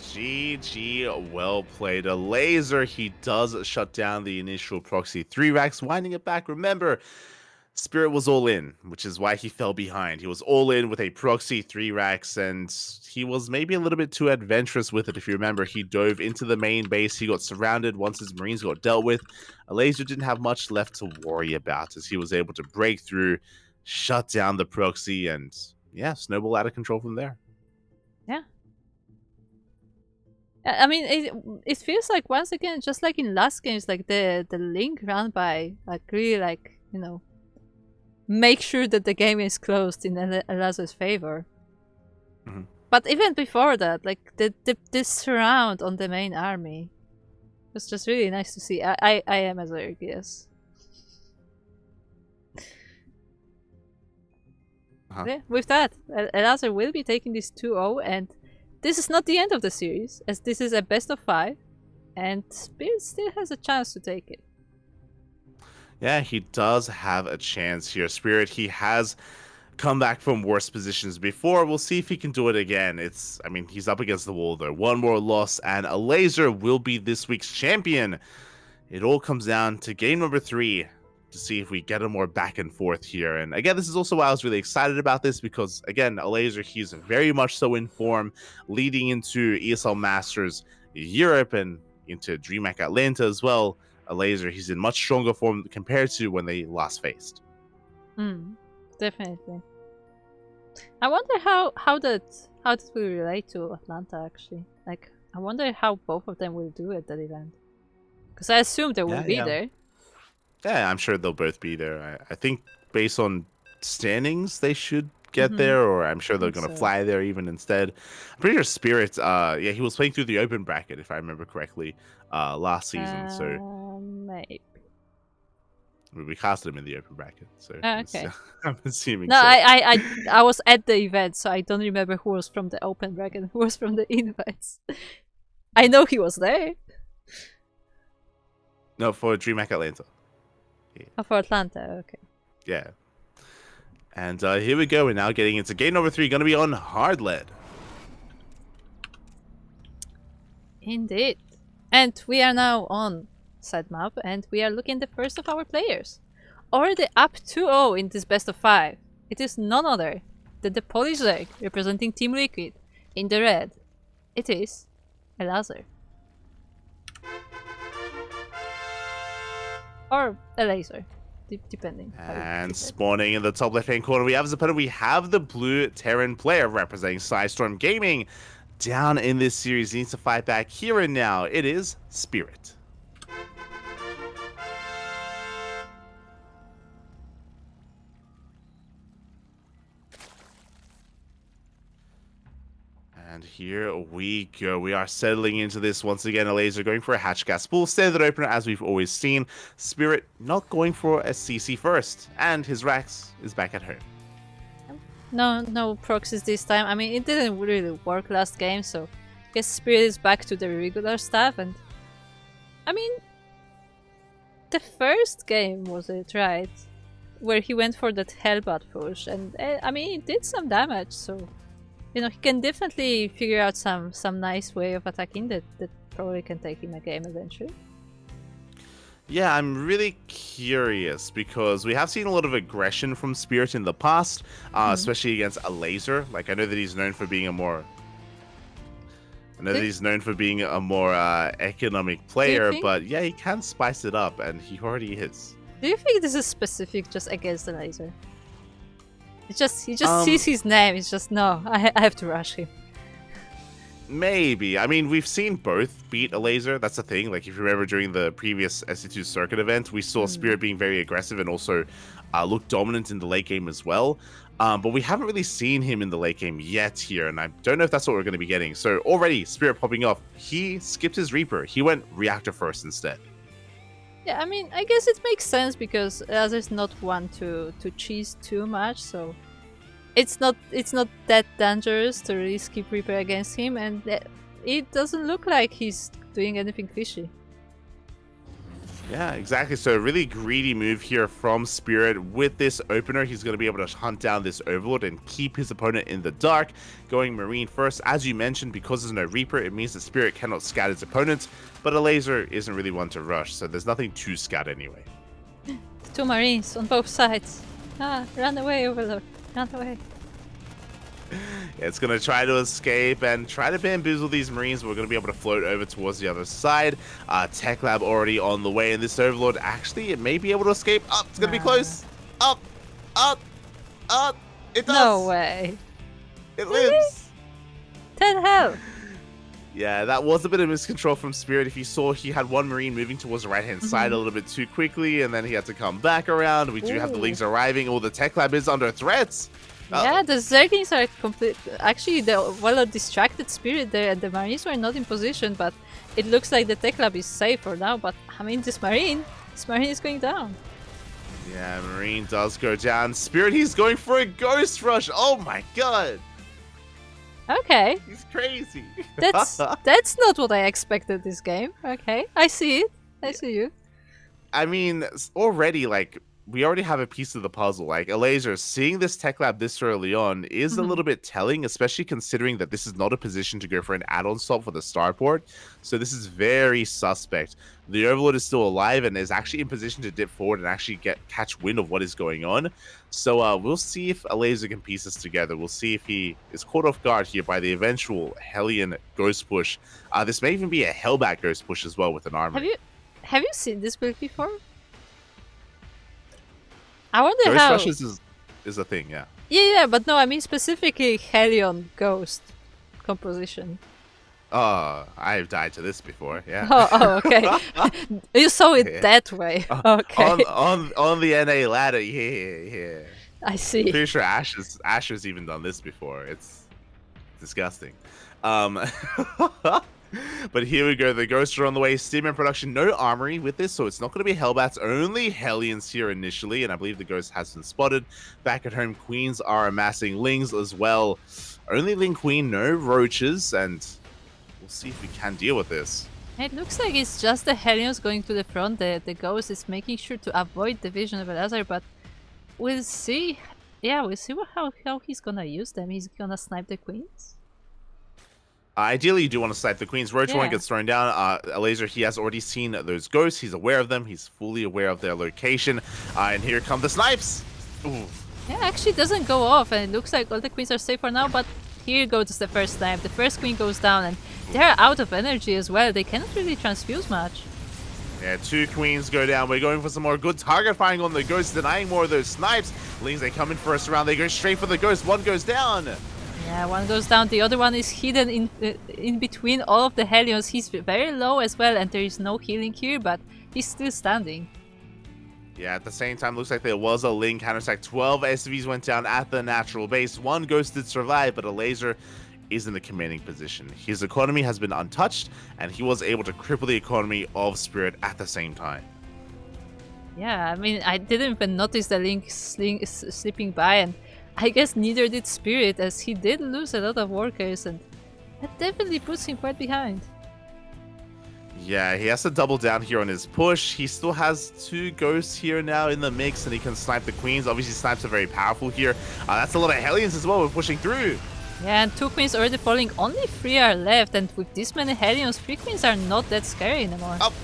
S1: GG, well played. A Laser, he does shut down the initial proxy 3 racks, winding it back. Remember, Spirit was all in, which is why he fell behind. He was all in with a proxy 3 racks, and he was maybe a little bit too adventurous with it. If you remember, he dove into the main base. He got surrounded once his Marines got dealt with. A Laser didn't have much left to worry about as he was able to break through, shut down the proxy, and yeah, snowball out of control from there.
S2: Yeah. I mean, it feels like once again, just like in last games, like the link run by, like really like, you know, make sure that the game is closed in Elazar's favor.
S1: Mm-hmm.
S2: But even before that, like the surround on the main army was just really nice to see. I am a Zerg, yes. Yeah, with that, Elazer will be taking this 2-0, and this is not the end of the series, as this is a best of 5, and Spirit still has a chance to take it.
S1: Yeah, he does have a chance here. Spirit, he has come back from worse positions before. We'll see if he can do it again. I mean, he's up against the wall, though. One more loss, and Elazer will be this week's champion. It all comes down to game number 3 to see if we get a more back and forth here. And again, this is also why I was really excited about this, because again, Elazer, he's very much so in form leading into ESL Masters Europe and into DreamHack Atlanta as well. Elazer, he's in much stronger form compared to when they last faced.
S2: Definitely. I wonder how that will relate to Atlanta actually. Like, I wonder how both of them will do at that event. Because I assume they will be there.
S1: Yeah, I'm sure they'll both be there. I think based on standings, they should get there, or I'm sure they're going to fly there even instead. I'm pretty sure Spirit, yeah, he was playing through the open bracket, if I remember correctly, last season. So
S2: maybe.
S1: We casted him in the open bracket, so
S2: okay.
S1: I'm assuming.
S2: No,
S1: so.
S2: I was at the event, so I don't remember who was from the open bracket and who was from the invites. I know he was there.
S1: No, for DreamHack Atlanta.
S2: Yeah. Oh, for Atlanta, okay.
S1: Yeah. And here we go. We're now getting into game number 3. Going to be on hard lead.
S2: Indeed. And we are now on side map, and we are looking at the first of our players. Already up 2-0 in this best of 5. It is none other than the Polish Zerg representing Team Liquid in the red. It is Elazer. Or Elazer, depending.
S1: And spawning in the top left-hand corner, we have as opponent, we have the blue Terran player representing Sidestorm Gaming. Down in this series, he needs to fight back here and now. It is Spirit. here we go. We are settling into this once again. Elazer going for a hatch gas pool. Standard opener as we've always seen. Spirit not going for a CC first. And his Rax is back at home.
S2: No proxies this time. I mean, it didn't really work last game, so I guess Spirit is back to the regular stuff. And I mean, the first game was it, right? Where he went for that Hellbat push, and I mean, it did some damage, so you know, he can definitely figure out some nice way of attacking that probably can take him a game eventually.
S1: Yeah, I'm really curious because we have seen a lot of aggression from Spirit in the past, especially against Elazer. Like, I know that he's known for being a more economic player, but yeah, he can spice it up, and he already is.
S2: Do you think this is specific just against the Elazer? He just sees his name. It's just no. I have to rush him.
S1: Maybe. I mean, we've seen both beat Elazer. That's the thing. Like, if you remember during the previous SC2 circuit event, we saw Spirit being very aggressive and also look dominant in the late game as well. But we haven't really seen him in the late game yet here, and I don't know if that's what we're going to be getting. So already, Spirit popping off. He skipped his Reaper. He went Reactor first instead.
S2: Yeah, I mean, I guess it makes sense because Elazer's not one to cheese too much, so it's not that dangerous to really skip Reaper against him, and it doesn't look like he's doing anything fishy.
S1: Yeah, exactly. So a really greedy move here from Spirit. With this opener, he's going to be able to hunt down this Overlord and keep his opponent in the dark. Going Marine first. As you mentioned, because there's no Reaper, it means that Spirit cannot scout his opponent, but Elazer isn't really one to rush, so there's nothing to scout anyway.
S2: 2 Marines on both sides. Run away, Overlord. Run away.
S1: It's going to try to escape and try to bamboozle these Marines. We're going to be able to float over towards the other side. Tech Lab already on the way, and this Overlord, actually, it may be able to escape. Up, it's going to be close. Up. It does.
S2: No way.
S1: It lives.
S2: 10 health.
S1: Yeah, that was a bit of miscontrol from Spirit. If you saw, he had one Marine moving towards the right-hand side a little bit too quickly, and then he had to come back around. We do have the Lings arriving. Oh, the Tech Lab is under threat.
S2: Yeah, the Zerglings are complete. Actually, the distracted Spirit there, and the Marines were not in position, but it looks like the Tech Lab is safe for now. But I mean, this Marine is going down.
S1: Yeah, Marine does go down. Spirit, he's going for a Ghost Rush. Oh my god.
S2: Okay.
S1: He's crazy.
S2: That's not what I expected this game. Okay, I see it. I see you.
S1: I mean, already, like, we already have a piece of the puzzle. Like, Elazer, seeing this Tech Lab this early on is a little bit telling, especially considering that this is not a position to go for an add-on swap for the starport. So this is very suspect. The Overlord is still alive and is actually in position to dip forward and actually catch wind of what is going on. So we'll see if Elazer can piece this together. We'll see if he is caught off guard here by the eventual Hellion Ghost Push. This may even be a Hellbat Ghost Push as well with an armor.
S2: Have you seen this build before? I wonder
S1: Ghost
S2: how.
S1: Rushes is a thing, yeah.
S2: Yeah, but no, I mean specifically Hellion Ghost composition.
S1: Oh, I've died to this before, yeah.
S2: Oh, okay. You saw it that way. Okay.
S1: On the NA ladder, yeah.
S2: I see.
S1: Pretty sure Asher's even done this before. It's disgusting. But here we go. The Ghosts are on the way. Steam in production. No armory with this, so it's not going to be Hellbats. Only Hellions here initially, and I believe the Ghost has been spotted. Back at home, Queens are amassing Lings as well. Only Ling Queen, no Roaches, and we'll see if we can deal with this.
S2: It looks like it's just the Hellions going to the front. The Ghost is making sure to avoid the vision of Elazer, but we'll see. Yeah, we'll see how he's gonna use them. He's gonna snipe the Queens.
S1: Ideally, you do want to snipe the Queens. Roach one gets thrown down. Elazer, he has already seen those ghosts. He's aware of them. He's fully aware of their location. And here come the snipes. Ooh.
S2: Yeah, actually doesn't go off, and it looks like all the Queens are safe for now, but here goes the first snipe. The first Queen goes down, and they're out of energy as well. They cannot really transfuse much.
S1: Yeah, 2 Queens go down. We're going for some more good target firing on the Ghost, denying more of those snipes. Lings, they come in first round. They go straight for the Ghost. One goes down.
S2: Yeah, one goes down. The other one is hidden in between all of the Hellions. He's very low as well, and there is no healing here, but he's still standing.
S1: Yeah, at the same time, looks like there was a Ling counterattack. 12 SVs went down at the natural base. 1 Ghost did survive, but Elazer is in the commanding position. His economy has been untouched, and he was able to cripple the economy of Spirit at the same time.
S2: Yeah, I mean, I didn't even notice the Link slipping by, and I guess neither did Spirit, as he did lose a lot of workers, and that definitely puts him quite behind.
S1: Yeah, he has to double down here on his push. He still has 2 ghosts here now in the mix, and he can snipe the queens. Obviously, snipes are very powerful here. That's a lot of Hellions as well. We're pushing through.
S2: Yeah, and 2 queens already falling. Only 3 are left, and with this many Hellions, 3 queens are not that scary anymore.
S1: Up.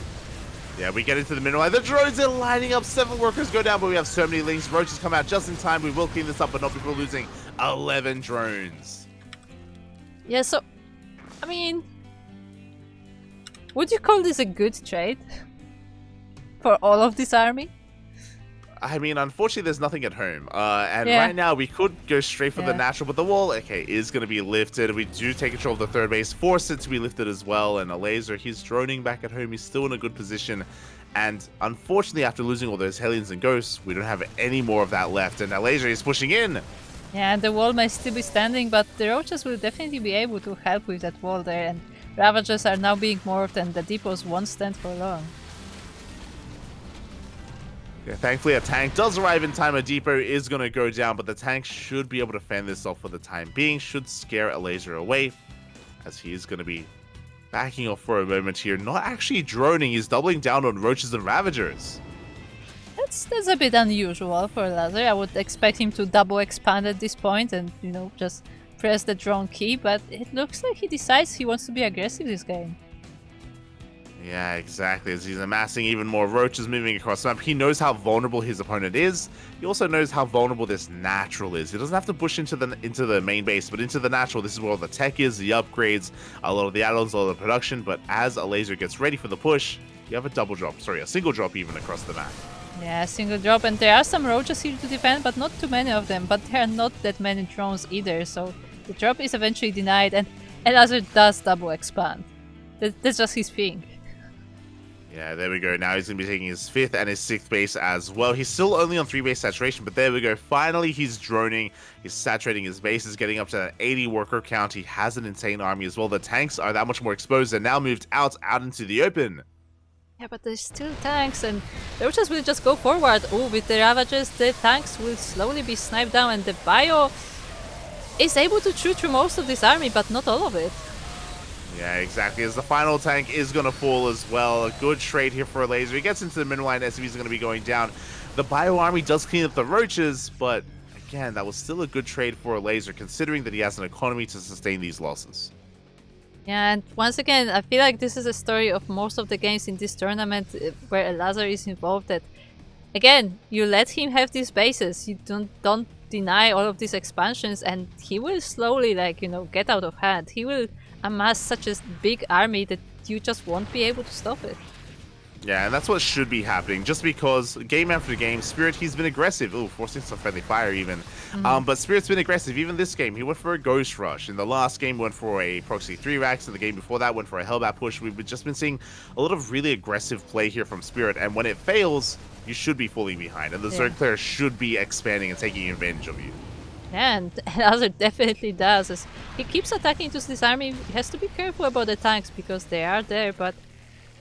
S1: Yeah, we get into the middle line. The drones are lining up. 7 workers go down, but we have so many links. Roaches come out just in time. We will clean this up, but not before losing 11 drones.
S2: Yeah, so, I mean, would you call this a good trade for all of this army?
S1: I mean, unfortunately, there's nothing at home. And
S2: Yeah.
S1: right now, we could go straight for the natural, but the wall, okay, is going to be lifted. We do take control of the third base, force it to be lifted as well. And Elazer, he's droning back at home. He's still in a good position. And unfortunately, after losing all those Hellions and Ghosts, we don't have any more of that left. And Elazer is pushing in.
S2: Yeah, and the wall may still be standing, but the Roaches will definitely be able to help with that wall there. And Ravagers are now being morphed, and the depots won't stand for long.
S1: Yeah, thankfully, a tank does arrive in time. A depot is going to go down, but the tank should be able to fend this off for the time being. Should scare Elazer away, as he is going to be backing off for a moment here. Not actually droning. He's doubling down on Roaches and Ravagers.
S2: That's a bit unusual for Elazer. I would expect him to double expand at this point and, you know, just press the drone key, but it looks like he decides he wants to be aggressive this game.
S1: Yeah, exactly. As he's amassing even more Roaches moving across the map, he knows how vulnerable his opponent is. He also knows how vulnerable this natural is. He doesn't have to push into the main base, but into the natural. This is where all the tech is, the upgrades, a lot of the add-ons, a lot of the production. But as Elazer gets ready for the push, you have a single drop even across the map.
S2: Yeah, single drop, and there are some Roaches here to defend, but not too many of them. But there are not that many drones either, so the drop is eventually denied, and Elazer does double expand. That's just his thing.
S1: Yeah, there we go. Now he's going to be taking his 5th and his 6th base as well. He's still only on 3 base saturation, but there we go. Finally, he's droning. He's saturating his bases, getting up to that 80 worker count. He has an insane army as well. The tanks are that much more exposed and now moved out into the open.
S2: Yeah, but there's still tanks, and the Roaches will just go forward. Oh, with the Ravagers, the tanks will slowly be sniped down, and the Bio is able to shoot through most of this army, but not all of it.
S1: Yeah, exactly. As the final tank is going to fall as well. A good trade here for Elazer. He gets into the middle line. SCVs are going to be going down. The Bio army does clean up the Roaches, but again, that was still a good trade for Elazer, considering that he has an economy to sustain these losses.
S2: Yeah, and once again, I feel like this is a story of most of the games in this tournament where Elazer is involved. That again, you let him have these bases. You don't deny all of these expansions, and he will slowly, like, you know, get out of hand. He will amass such a big army that you just won't be able to stop it.
S1: Yeah, and that's what should be happening, just because game after game, Spirit, he's been aggressive. Ooh, forcing some friendly fire even. But Spirit's been aggressive. Even this game, he went for a Ghost Rush. In the last game, went for a Proxy 3 Racks. In the game before that, went for a Hellbat push. We've just been seeing a lot of really aggressive play here from Spirit, and when it fails, you should be falling behind, and the Zerg player should be expanding and taking advantage of you.
S2: Yeah, and Elazer definitely does. As he keeps attacking into this army, he has to be careful about the tanks because they are there, but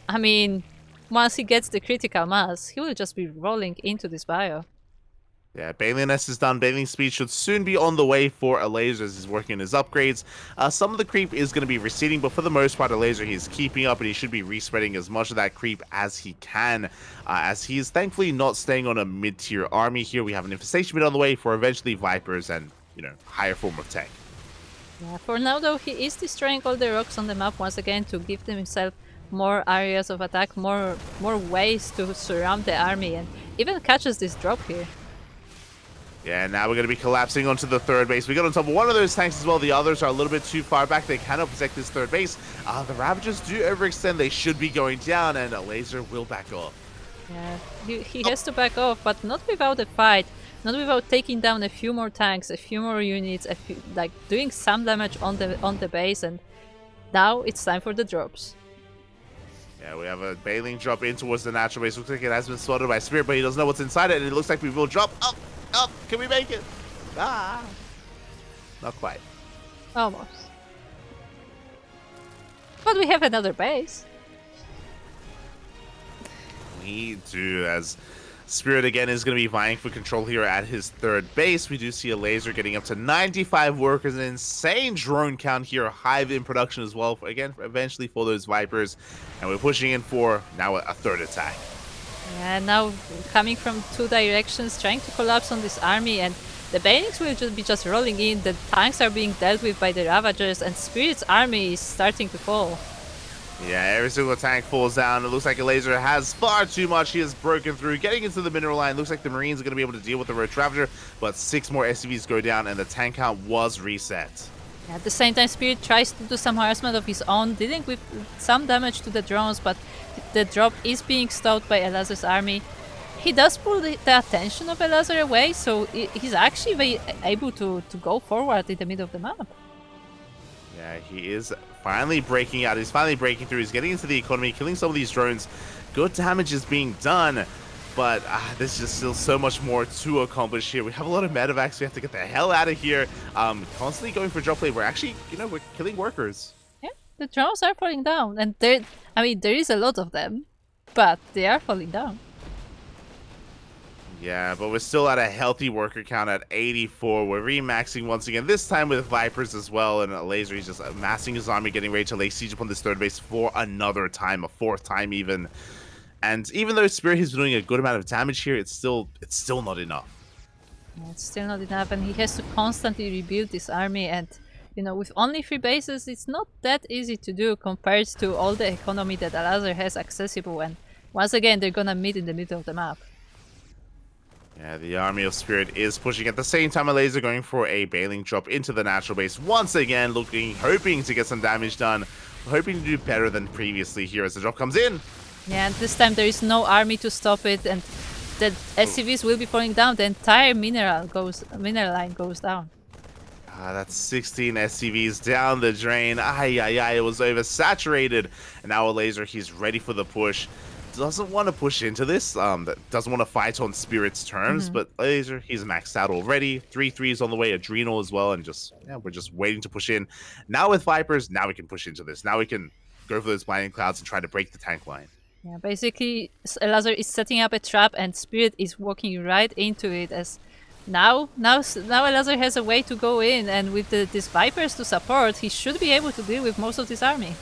S2: I mean, once he gets the critical mass, he will just be rolling into this Bio.
S1: Yeah, Baneling Nest is done. Baneling Speed should soon be on the way for Elazer as he's working on his upgrades. Some of the creep is going to be receding, but for the most part, Elazer, he's keeping up, and he should be respreading as much of that creep as he can, as he is thankfully not staying on a mid-tier army here. We have an Infestation Mid on the way for eventually Vipers and, you know, higher form of tech.
S2: Yeah, for now though, he is destroying all the rocks on the map once again to give himself more areas of attack, more ways to surround the army, and even catches this drop here.
S1: Yeah, now we're going to be collapsing onto the third base. We got on top of one of those tanks as well. The others are a little bit too far back. They cannot protect this third base. The Ravagers do overextend. They should be going down, and Elazer will back off.
S2: Yeah, he has to back off, but not without a fight. Not without taking down a few more tanks, a few more units, like doing some damage on the base, and now it's time for the drops.
S1: Yeah, we have a Baneling drop in towards the natural base. Looks like it has been spotted by Spirit, but he doesn't know what's inside it, and it looks like we will drop. Up! Up! Can we make it? Ah! Not quite.
S2: Almost. But we have another base.
S1: We do, as Spirit again is going to be vying for control here at his third base. We do see Elazer getting up to 95 workers, an insane drone count here, Hive in production as well, again, eventually for those Vipers. And we're pushing in for now a third attack.
S2: Yeah, now coming from two directions, trying to collapse on this army, and the Banings will just be rolling in, the tanks are being dealt with by the Ravagers, and Spirit's army is starting to fall.
S1: Yeah, every single tank falls down. It looks like Elazer has far too much. He has broken through, getting into the mineral line. Looks like the Marines are going to be able to deal with the Roach Ravager, but 6 more SCVs go down, and the tank count was reset.
S2: At the same time, Spirit tries to do some harassment of his own, dealing with some damage to the drones, but the drop is being stopped by Elazer's army. He does pull the attention of Elazer away, so he's actually able to go forward in the middle of the map.
S1: Yeah, he is finally breaking out. He's finally breaking through. He's getting into the economy, killing some of these drones. Good damage is being done, but there's just still so much more to accomplish here. We have a lot of medevacs. We have to get the hell out of here. Constantly going for drop play. We're actually, we're killing workers.
S2: Yeah, the drones are falling down, and there is a lot of them, but they are falling down.
S1: Yeah, but we're still at a healthy worker count at 84. We're remaxing once again, this time with Vipers as well, and Elazer, he's just amassing his army, getting ready to lay siege upon this third base for another time, a fourth time even. And even though Spirit is doing a good amount of damage here, it's still not enough.
S2: Yeah, it's still not enough, and he has to constantly rebuild this army, and with only 3 bases, it's not that easy to do compared to all the economy that Elazer has accessible, and once again, they're gonna meet in the middle of the map.
S1: Yeah, the Army of Spirit is pushing at the same time. Elazer going for a bailing drop into the natural base. Once again, hoping to get some damage done. Hoping to do better than previously here as the drop comes in.
S2: Yeah, and this time there is no army to stop it, and the SCVs will be falling down. The entire mineral line goes down.
S1: That's 16 SCVs down the drain. It was oversaturated. And now Elazer, he's ready for the push. Doesn't want to push into this, doesn't want to fight on Spirit's terms, but Elazer, he's maxed out already. 3 3s on the way, Adrenal as well, and we're just waiting to push in. Now with Vipers, now we can push into this. Now we can go for those blinding clouds and try to break the tank line.
S2: Yeah, basically Elazer is setting up a trap and Spirit is walking right into it, as now Elazer has a way to go in, and with these Vipers to support, he should be able to deal with most of this army.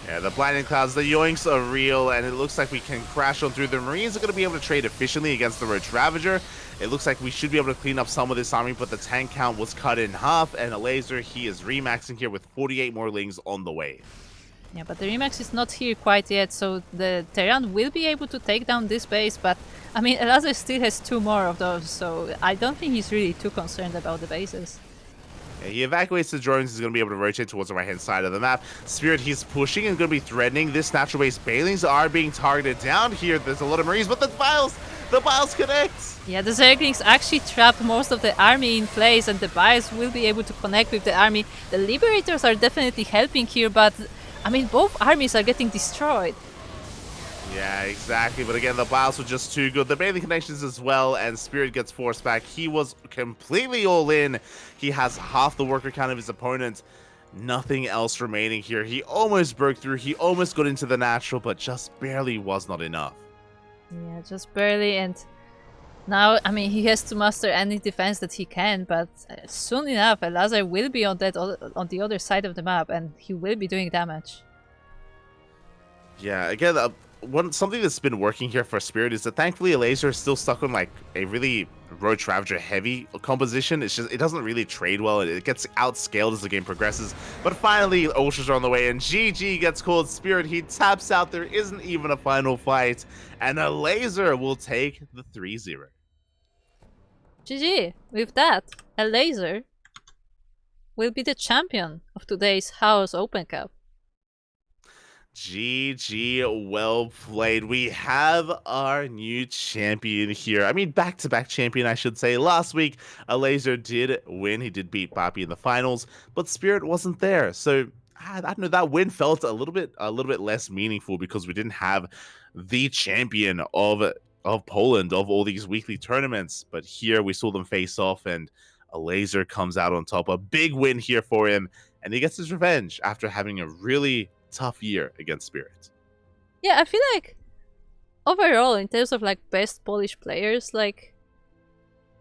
S1: Yeah, the blinding clouds, the yoinks are real, and it looks like we can crash on through. The Marines are going to be able to trade efficiently against the Roach Ravager. It looks like we should be able to clean up some of this army, but the tank count was cut in half, and Elazer, he is remaxing here with 48 more lings on the way.
S2: Yeah, but the remax is not here quite yet, so the Terran will be able to take down this base, but Elazer still has 2 more of those, so I don't think he's really too concerned about the bases.
S1: Yeah, he evacuates the drones. He's going to be able to rotate towards the right-hand side of the map. Spirit, he's pushing and going to be threatening. This natural base Bailings are being targeted down here. There's a lot of Marines, but the Biles connect.
S2: Yeah, the Zerglings actually trapped most of the army in place, and the Biles will be able to connect with the army. The Liberators are definitely helping here, but both armies are getting destroyed.
S1: Yeah, exactly. But again, the Biles were just too good. The Bailey connections as well, and Spirit gets forced back. He was completely all in. He has half the worker count of his opponent. Nothing else remaining here. He almost broke through. He almost got into the natural, but just barely was not enough.
S2: Yeah, just barely. And now, he has to master any defense that he can, but soon enough, Elazer will be on the other side of the map, and he will be doing damage.
S1: Yeah, again, something that's been working here for Spirit is that thankfully Elazer is still stuck on a really Roach Ravager heavy composition. It's just, it doesn't really trade well. It gets outscaled as the game progresses. But finally, Ultras are on the way, and GG gets called. Spirit, he taps out. There isn't even a final fight, and Elazer will take the 3-0.
S2: GG. With that, Elazer will be the champion of today's H.4.0.S Open Cup.
S1: GG, well played. We have our new champion here. Back-to-back champion, I should say. Last week, Elazer did win. He did beat Papi in the finals, but Spirit wasn't there. So, I don't know, that win felt a little bit less meaningful because we didn't have the champion of Poland, of all these weekly tournaments. But here, we saw them face off, and Elazer comes out on top. A big win here for him, and he gets his revenge after having a really tough year against Spirit.
S2: Yeah, I feel like overall, in terms of like best Polish players, like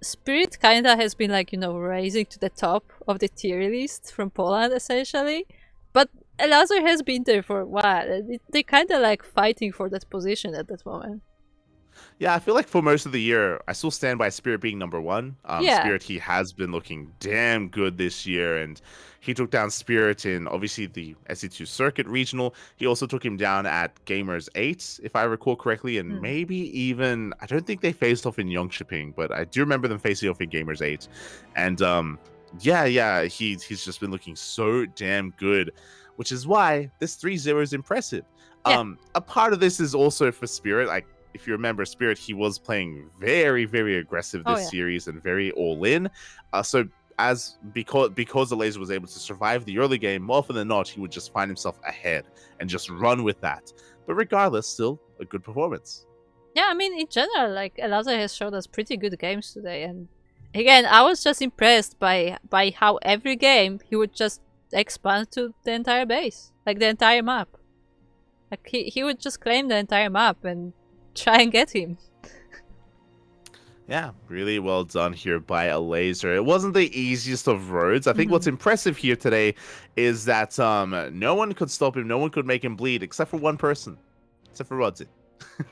S2: Spirit kinda has been like, rising to the top of the tier list from Poland essentially. But Elazer has been there for a while. And they're kinda like fighting for that position at that moment.
S1: Yeah, I feel like for most of the year, I still stand by Spirit being number one.
S2: Yeah.
S1: Spirit, he has been looking damn good this year, and he took down Spirit in obviously the SC2 Circuit Regional. He also took him down at Gamers 8, if I recall correctly, and
S2: Mm.
S1: maybe even, I don't think they faced off in Yongshipping, but I do remember them facing off in Gamers 8. And yeah, he's just been looking so damn good, which is why this 3-0 is impressive.
S2: Yeah.
S1: A part of this is also for Spirit, like, if you remember Spirit, he was playing very, very aggressive
S2: Oh
S1: this
S2: yeah.
S1: series and very all in. So because the Elazer was able to survive the early game, more often than not, he would just find himself ahead and just run with that. But regardless, still a good performance.
S2: Yeah, I mean, in general, like Elazer has showed us pretty good games today, and again, I was just impressed by how every game he would just expand to the entire base, like the entire map. Like he would just claim the entire map and try and get him.
S1: Yeah, really well done here by Elazer. It wasn't the easiest of roads. I think what's impressive here today is that no one could stop him, no one could make him bleed, except for one person, except for Rodzi.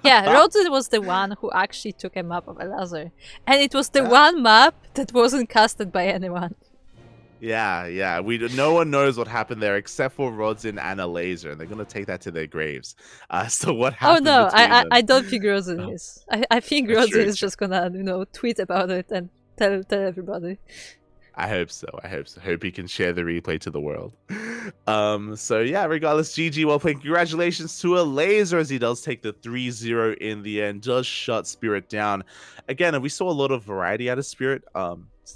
S2: Yeah, Rhodes was the one who actually took a map of Elazer, and it was the one map that wasn't casted by anyone.
S1: Yeah. No one knows what happened there except for Rodzin and Elazer, and they're gonna take that to their graves. So what
S2: Oh
S1: happened
S2: no,
S1: between them?
S2: I don't think Rosin is. I think
S1: That's true,
S2: Rosin is
S1: it's true.
S2: just gonna tweet about it and tell everybody.
S1: I hope so. Hope he can share the replay to the world. So yeah, regardless, GG, well played. Congratulations to Elazer as he does take the 3-0 in the end, does shut Spirit down. Again, we saw a lot of variety out of Spirit.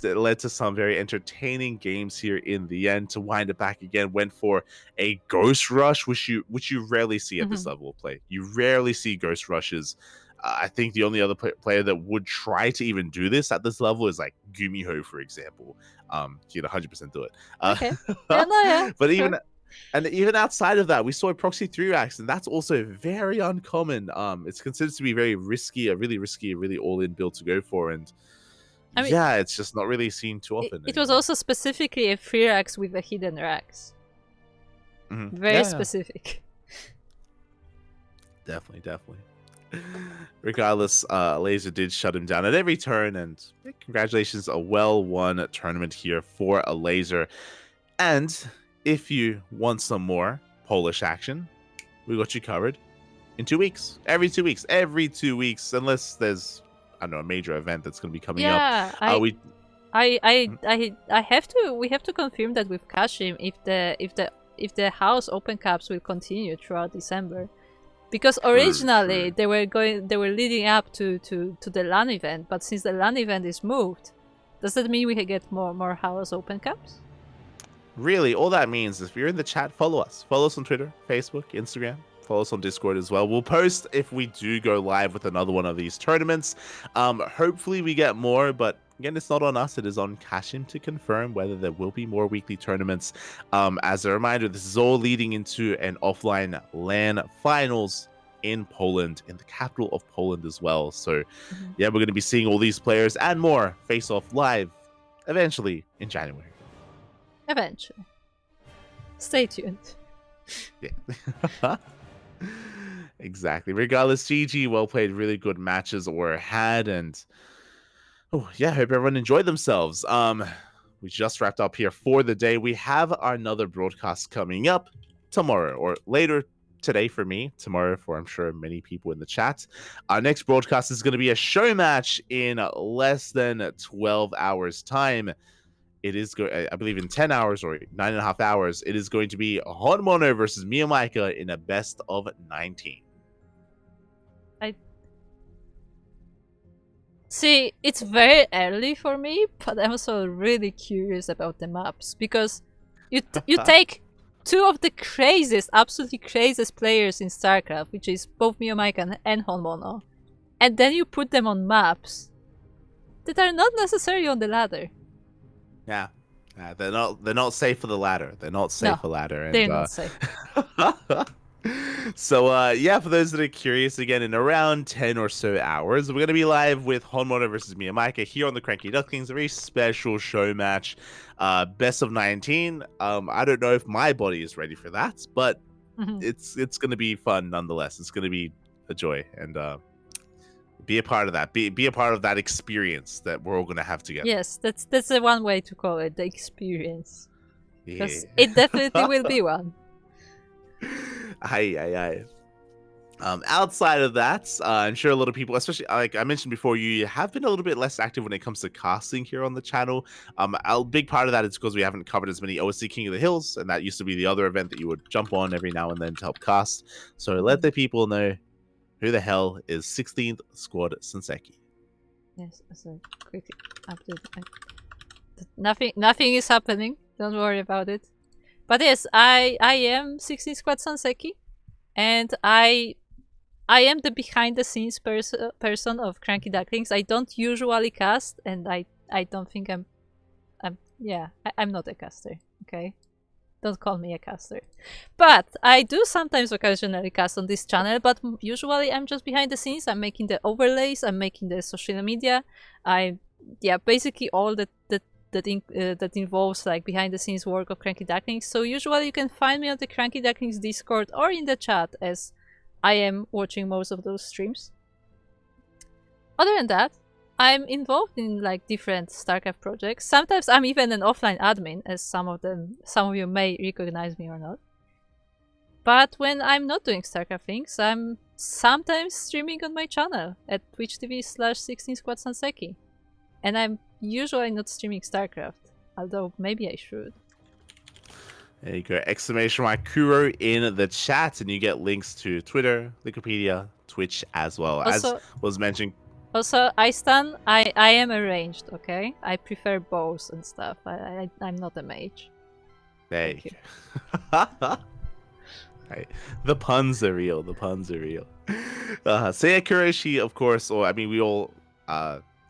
S1: It led to some very entertaining games here in the end. To wind it back again, went for a Ghost Rush, which you rarely see at this level of play. You rarely see Ghost Rushes. I think the only other player that would try to even do this at this level is like Gumiho, for example. He'd 100% do it.
S2: Okay. Yeah, no, yeah.
S1: But
S2: Sure.
S1: even outside of that, we saw a proxy 3 racks, and that's also very uncommon. It's considered to be very risky, a really all-in build to go for, and
S2: I mean,
S1: yeah, it's just not really seen too often.
S2: it was also specifically a free Rax with a hidden Rax. Very
S1: Yeah.
S2: specific.
S1: Definitely. Regardless, Elazer did shut him down at every turn, and congratulations, a well-won tournament here for Elazer. And if you want some more Polish action, we got you covered in 2 weeks. Every 2 weeks. Every 2 weeks, unless there's, I don't know, a major event that's going to be coming up.
S2: Yeah, I have to. We have to confirm that with Kashim if the house open cups will continue throughout December, because originally they were leading up to the LAN event, but since the LAN event is moved, does that mean we can get more house open cups?
S1: Really, all that means is if you're in the chat, follow us. Follow us on Twitter, Facebook, Instagram. Follow us on Discord as well. We'll post if we do go live with another one of these tournaments. Hopefully we get more, but again, it's not on us. It is on Kashim to confirm whether there will be more weekly tournaments. As a reminder, this is all leading into an offline LAN finals in Poland, in the capital of Poland as well. So yeah, we're going to be seeing all these players and more face off live eventually in January.
S2: Eventually. Stay tuned.
S1: Yeah. Exactly. Regardless, GG, well played, really good matches were had, and oh yeah, hope everyone enjoyed themselves. We just wrapped up here for the day. We have another broadcast coming up tomorrow, or later today for me, tomorrow for I'm sure many people in the chat. Our next broadcast is going to be a show match in less than 12 hours time. It is I believe in 10 hours or 9.5 hours, it is going to be Honmono versus Miyamaika in a best of 19.
S2: See, it's very early for me, but I'm also really curious about the maps, because you take two of the craziest, absolutely craziest players in StarCraft, which is both Miyamaika and Honmono, and then you put them on maps that are not necessarily on the ladder.
S1: Yeah. They're not safe for the ladder. They're not safe
S2: No,
S1: for ladder.
S2: they're
S1: And
S2: not safe.
S1: so yeah, for those that are curious, again, in around 10 or so hours, we're gonna be live with Honmono versus Miyamika here on the CranKy Ducklings, a very special show match. Best of 19. I don't know if my body is ready for that, but
S2: Mhm.
S1: it's gonna be fun nonetheless. It's gonna be a joy, and be a part of that. Be a part of that experience that we're all gonna have together.
S2: Yes, that's the one way to call it, the experience.
S1: Yeah.
S2: Because it definitely will be one.
S1: Aye. Outside of that, I'm sure a lot of people, especially like I mentioned before, you have been a little bit less active when it comes to casting here on the channel. A big part of that is because we haven't covered as many OSC King of the Hills, and that used to be the other event that you would jump on every now and then to help cast. So let the people know who the hell is 16th Squad Senseki.
S2: Yes, so quickly update. Nothing is happening. Don't worry about it. But yes, I am 16 Squad Sanseki, and I am the behind the scenes person of CranKy Ducklings. I don't usually cast, and I don't think I'm yeah, I'm not a caster. Okay, don't call me a caster. But I do sometimes occasionally cast on this channel, but usually I'm just behind the scenes. I'm making the overlays, I'm making the social media. Basically all that involves like behind the scenes work of CranKy Ducklings. So usually you can find me on the CranKy Ducklings Discord or in the chat, as I am watching most of those streams. Other than that, I'm involved in like different StarCraft projects. Sometimes I'm even an offline admin, as some of you may recognize me or not. But when I'm not doing StarCraft things, I'm sometimes streaming on my channel at Twitch TV/16 Squad Sanseki. And I'm usually not streaming StarCraft, although maybe I should.
S1: There you go! Exclamation mark Kuro in the chat, and you get links to Twitter, Wikipedia, Twitch, as well as was mentioned.
S2: Also, I am arranged, okay? I prefer bows and stuff. I'm not a mage.
S1: There you go. Right. The puns are real. The puns are real. So yeah, Kuroshi, of course, or I mean, we all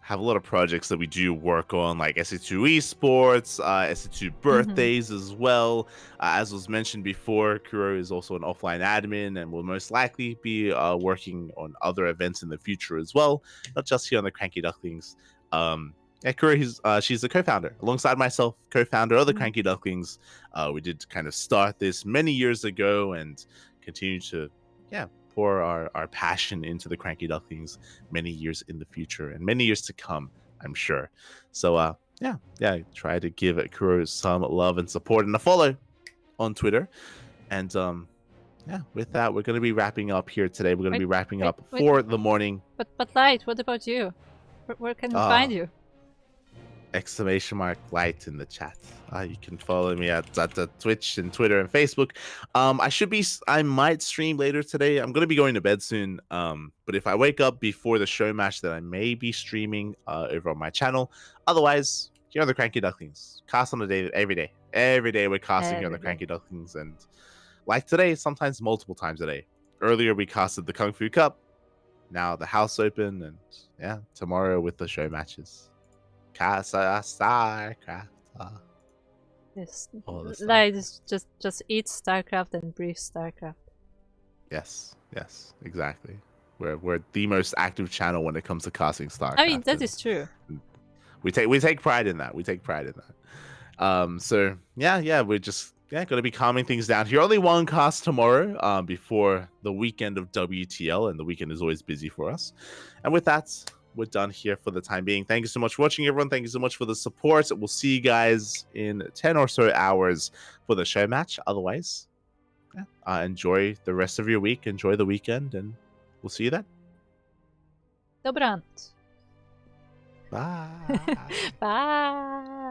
S1: have a lot of projects that we do work on, like SC2 Esports, SC2 birthdays as well. As was mentioned before, Kuro is also an offline admin and will most likely be working on other events in the future as well, not just here on the CranKy Ducklings. Kuro, she's the co-founder, alongside myself, co-founder of the CranKy Ducklings. We did kind of start this many years ago and continue to, pour our passion into the CranKy Ducklings many years in the future and many years to come, I'm sure. So try to give Kuro some love and support and a follow on Twitter. And with that, we're going to be wrapping up here today. We're going to be wrapping up for the morning.
S2: But Light, what about you? Where can we find you?
S1: Exclamation mark Light in the chat. You can follow me at Twitch and Twitter and Facebook. I might stream later today. I'm gonna be going to bed soon. But if I wake up before the show match, then I may be streaming over on my channel. Otherwise, here on the CranKy Ducklings, cast on the day every day. Every day we're casting here on the CranKy Ducklings, and like today, sometimes multiple times a day. Earlier we casted the Kung Fu Cup. Now the House Open, and tomorrow with the show matches. StarCraft.
S2: Yes, like just eat StarCraft and breathe StarCraft.
S1: Yes, exactly. We're the most active channel when it comes to casting StarCraft.
S2: I mean, that is true.
S1: We take pride in that. So we're just going to be calming things down here. Only one cast tomorrow before the weekend of WTL, and the weekend is always busy for us. And with that, we're done here for the time being. Thank you so much for watching, everyone. Thank you so much for the support. We'll see you guys in 10 or so hours for the show match. Otherwise, enjoy the rest of your week. Enjoy the weekend, and we'll see you then.
S2: Dobranoc.
S1: Bye.
S2: Bye.